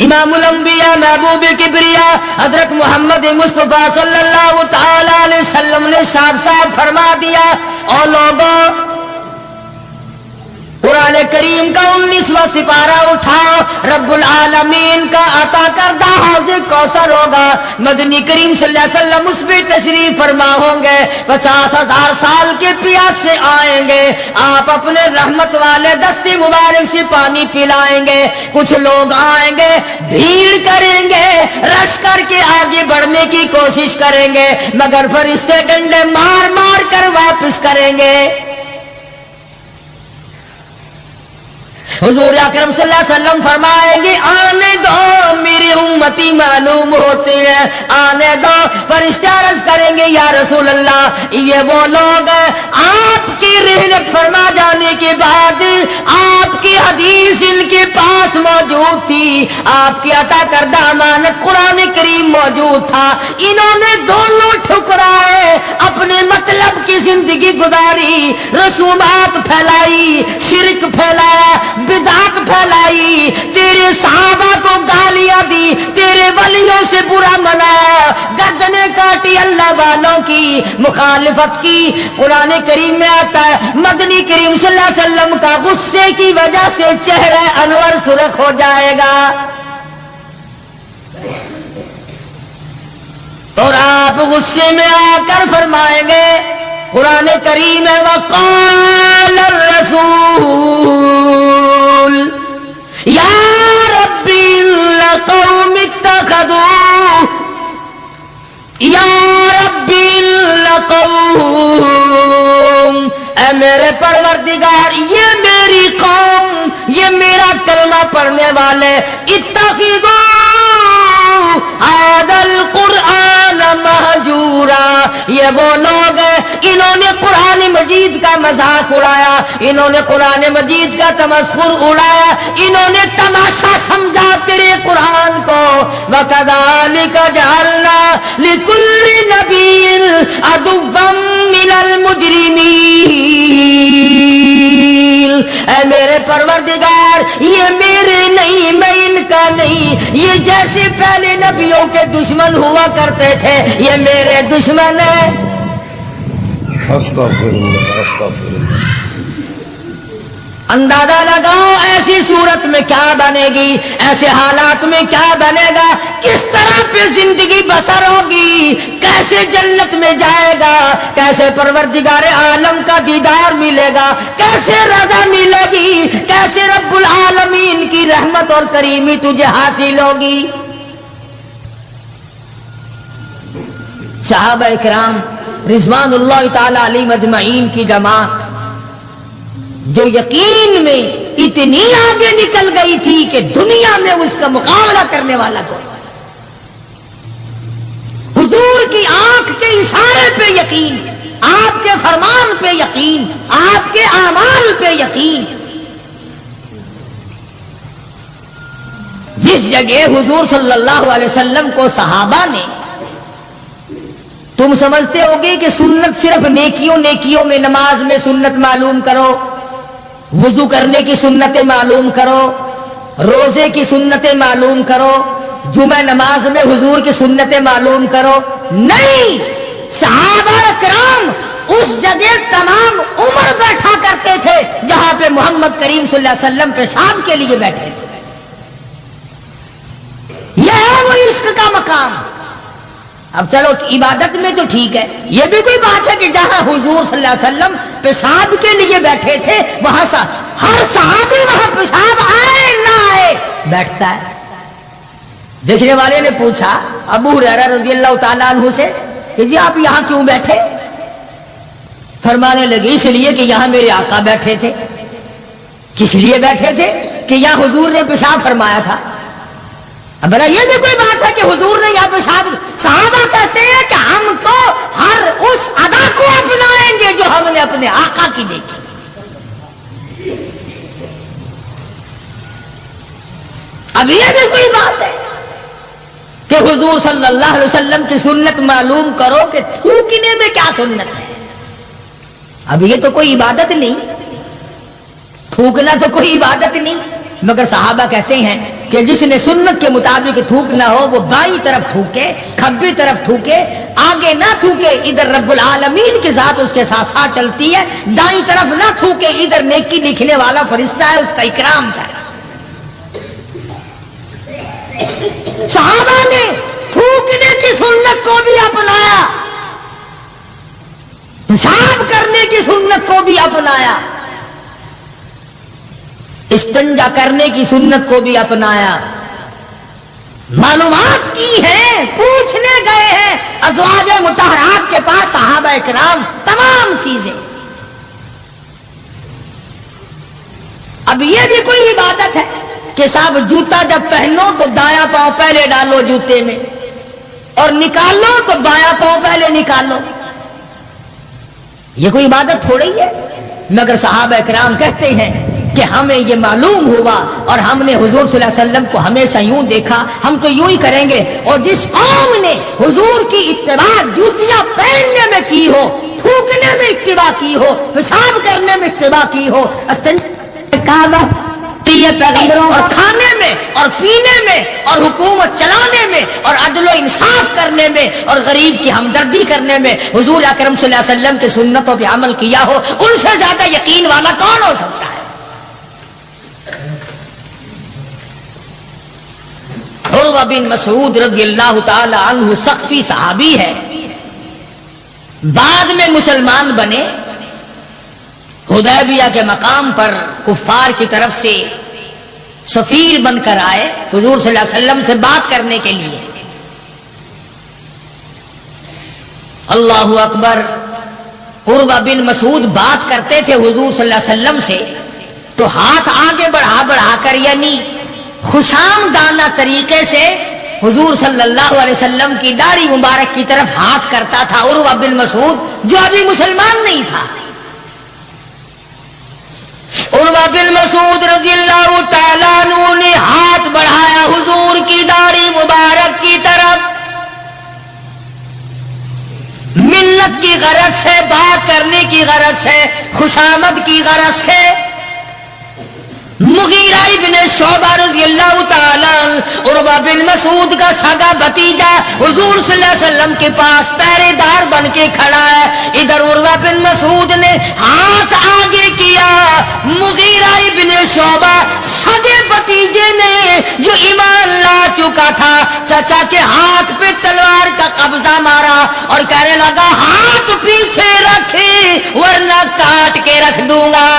S1: امام الانبیاء محبوب کبریا حضرت محمد مصطفیٰ صلی اللہ تعالی علیہ وسلم نے صاف صاف فرما دیا، اور لوگوں قرآن کریم کا 19واں سپارہ اٹھاؤ، رب العالمین کا عطا کردہ حوض کوثر ہوگا، مدنی کریم صلی اللہ علیہ وسلم اس پہ تشریف فرما ہوں گے، 50,000 سال کے پیاس سے آئیں گے، آپ اپنے رحمت والے دستی مبارک سے پانی پلائیں گے، کچھ لوگ آئیں گے، بھیڑ کریں گے، رش کر کے آگے بڑھنے کی کوشش کریں گے، مگر فرشتے ڈنڈے مار مار کر واپس کریں گے۔ حضور اکرم صلی اللہ علیہ وسلم فرمائیں گے آنے دو میری امتی معلوم ہوتے ہیں، آنے دو۔ فرشتے عرض کریں گے یا رسول اللہ یہ وہ لوگ ہیں آپ کی رحلت فرما جانے کے بعد آپ کی حدیث ان کے پاس موجود تھی، آپ کی عطا کردہ امانت قرآن کریم موجود تھا، انہوں نے دونوں ٹھکرائے، اپنے مطلب کی زندگی گزاری، رسومات پھیلائی، شرک پھیلایا، بدعت پھیلائی، تیرے صحابہ کو گالیاں دی، تیرے ولیوں سے برا منایا، گردنیں کاٹی اللہ والوں کی، مخالفت کی۔ قرآن کریم میں آتا ہے مدنی کریم صلی اللہ علیہ وسلم کا غصے کی وجہ سے چہرہ انور سرخ ہو جائے گا، اور آپ غصے میں آ کر فرمائیں گے، قرآن کریم ہے وقال الرسول یا ربی لقوم اتخذوا یا ربی لقوم، اے میرے پروردگار یہ میری قوم، یہ میرا کلمہ پڑھنے والے، اتخذوا هذا القرآن مہجورا، یہ وہ لوگ ہیں انہوں نے قرآن مجید کا مذاق اڑایا، انہوں نے قرآن مجید کا تمسخر اڑایا، انہوں نے تماشا سمجھا تیرے قرآن کو۔ وَكَذَلِكَ جَعَلْنَا لِكُلِّ نَبِيٍّ عَدُوًّا مِّنَ الْمُجْرِمِينَ، اے میرے پروردگار یہ میرے نہیں، میں ان کا نہیں، یہ جیسے پہلے نبیوں کے دشمن ہوا کرتے تھے یہ میرے دشمن ہیں۔
S4: استغفراللہ استغفراللہ۔
S1: اندازہ لگاؤ ایسی صورت میں کیا بنے گی، ایسے حالات میں کیا بنے گا، کس طرح پہ زندگی بسر ہوگی، کیسے جنت میں جائے گا، کیسے پروردگار عالم کا دیدار ملے گا، کیسے رضا ملے گی، کیسے رب العالمین کی رحمت اور کریمی تجھے حاصل ہوگی۔ صحابہ کرام رضوان اللہ تعالی علیہم اجمعین کی جماعت جو یقین میں اتنی آگے نکل گئی تھی کہ دنیا میں اس کا مقابلہ کرنے والا کوئی، حضور کی آنکھ کے اشارے پہ یقین، آپ کے فرمان پہ یقین، آپ کے اعمال پہ یقین۔ جس جگہ حضور صلی اللہ علیہ وسلم کو صحابہ نے، تم سمجھتے ہوگے کہ سنت صرف نیکیوں میں، نماز میں سنت معلوم کرو، وضو کرنے کی سنتیں معلوم کرو، روزے کی سنتیں معلوم کرو، جمعہ نماز میں حضور کی سنتیں معلوم کرو، نہیں، صحابہ کرام اس جگہ تمام عمر بیٹھا کرتے تھے جہاں پہ محمد کریم صلی اللہ علیہ وسلم پیشاب کے لیے بیٹھے تھے۔ یہ ہے وہ عشق کا مقام۔ اب چلو عبادت میں تو ٹھیک ہے، یہ بھی کوئی بات ہے کہ جہاں حضور صلی اللہ علیہ وسلم پیشاب کے لیے بیٹھے تھے وہاں ہر صحابی وہاں پیشاب آئے نہ آئے بیٹھتا ہے۔ دیکھنے والے نے پوچھا ابو ہریرہ رضی اللہ تعالیٰ عنہ سے کہ جی آپ یہاں کیوں بیٹھے؟ فرمانے لگے اس لیے کہ یہاں میرے آقا بیٹھے تھے۔ کس لیے بیٹھے تھے؟ کہ یہاں حضور نے پیشاب فرمایا تھا۔ اب بھلا یہ بھی کوئی بات ہے کہ حضور نے یہاں پیشاب؟ صحابہ کہتے ہیں کہ ہم تو ہر اس ادا کو اپنائیں گے جو ہم نے اپنے آقا کی دیکھی۔ اب یہ بھی کوئی بات ہے کہ حضور صلی اللہ علیہ وسلم کی سنت معلوم کرو کہ تھوکنے میں کیا سنت ہے؟ اب یہ تو کوئی عبادت نہیں، تھوکنا تو کوئی عبادت نہیں، مگر صحابہ کہتے ہیں کہ جس نے سنت کے مطابق تھوکنا ہو وہ بائیں طرف تھوکے، کھبی طرف تھوکے، آگے نہ تھوکے، ادھر رب العالمین کی ذات اس کے ساتھ ساتھ چلتی ہے، دائیں طرف نہ تھوکے، ادھر نیکی لکھنے والا فرشتہ ہے اس کا اکرام کرے۔ صحابہ نے تھوکنے کی سنت کو بھی اپنایا، پیشاب کرنے کی سنت کو بھی اپنایا، استنجا کرنے کی سنت کو بھی اپنایا، معلومات کی ہیں، پوچھنے گئے ہیں ازواج مطہرات کے پاس صحابہ کرام تمام چیزیں۔ اب یہ بھی کوئی عبادت ہے کہ صاحب جوتا جب پہنو تو دایاں پاؤں پہلے ڈالو جوتے میں اور نکالو تو بایاں پاؤں پہلے نکالو؟ یہ کوئی عبادت تھوڑی ہے؟ مگر صحابہ کرام کہتے ہیں
S3: کہ ہمیں یہ معلوم ہوا اور ہم نے حضور صلی اللہ علیہ وسلم کو ہمیشہ یوں دیکھا، ہم تو یوں ہی کریں گے. اور جس قوم نے حضور کی اتباع جوتیاں پہننے میں کی ہو، تھوکنے میں اتباع کی ہو، پیشاب کرنے میں اتباع کی ہو، کعبہ پیغمبروں اور کھانے میں اور پینے میں اور حکومت چلانے میں اور عدل و انصاف کرنے میں اور غریب کی ہمدردی کرنے میں حضور اکرم صلی اللہ علیہ وسلم کی سنتوں پہ عمل کیا ہو، ان سے زیادہ یقین والا کون ہو سکتا ہے؟ عروہ بن مسعود رضی اللہ تعالی عنہ ثقفی صحابی ہے، بعد میں مسلمان بنے، حدیبیہ کے مقام پر کفار کی طرف سے سفیر بن کر آئے حضور صلی اللہ علیہ وسلم سے بات کرنے کے لیے. اللہ اکبر. عروہ بن مسعود بات کرتے تھے حضور صلی اللہ علیہ وسلم سے تو ہاتھ آگے بڑھا کر یعنی خوشامدانہ طریقے سے حضور صلی اللہ علیہ وسلم کی داڑھی مبارک کی طرف ہاتھ کرتا تھا عروہ بن مسعود جو ابھی مسلمان نہیں تھا. عروہ بن مسعود رضی اللہ تعالیٰ عنہ نے ہاتھ بڑھایا حضور کی داڑھی مبارک کی طرف، منت کی غرض سے، بات کرنے کی غرض سے، خوشامد کی غرض سے. مغیرہ ابن شعبہ رضی اللہ تعالیٰ عروہ بن مسعود کا سگا بھتیجا حضور صلی اللہ علیہ وسلم کے پاس پہرے دار بن کے کھڑا ہے. ادھر عروہ بن مسعود نے ہاتھ آگے کیا، مغیرہ ابن شعبہ سگے بھتیجے نے جو ایمان لا چکا تھا چچا کے ہاتھ پہ تلوار کا قبضہ مارا اور کہنے لگا ہاتھ پیچھے رکھے ورنہ کاٹ کے رکھ دوں گا.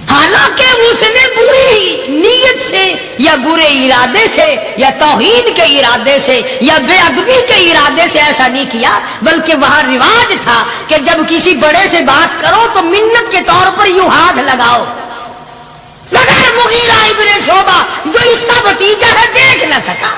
S3: حالانکہ اس نے بری نیت سے یا برے ارادے سے یا توحید کے ارادے سے یا بے ادبی کے ارادے سے ایسا نہیں کیا، بلکہ وہاں رواج تھا کہ جب کسی بڑے سے بات کرو تو منت کے طور پر یوں ہاتھ لگاؤ. مگر مغیرہ ابن شعبہ جو اس کا بھتیجا ہے دیکھ نہ سکا.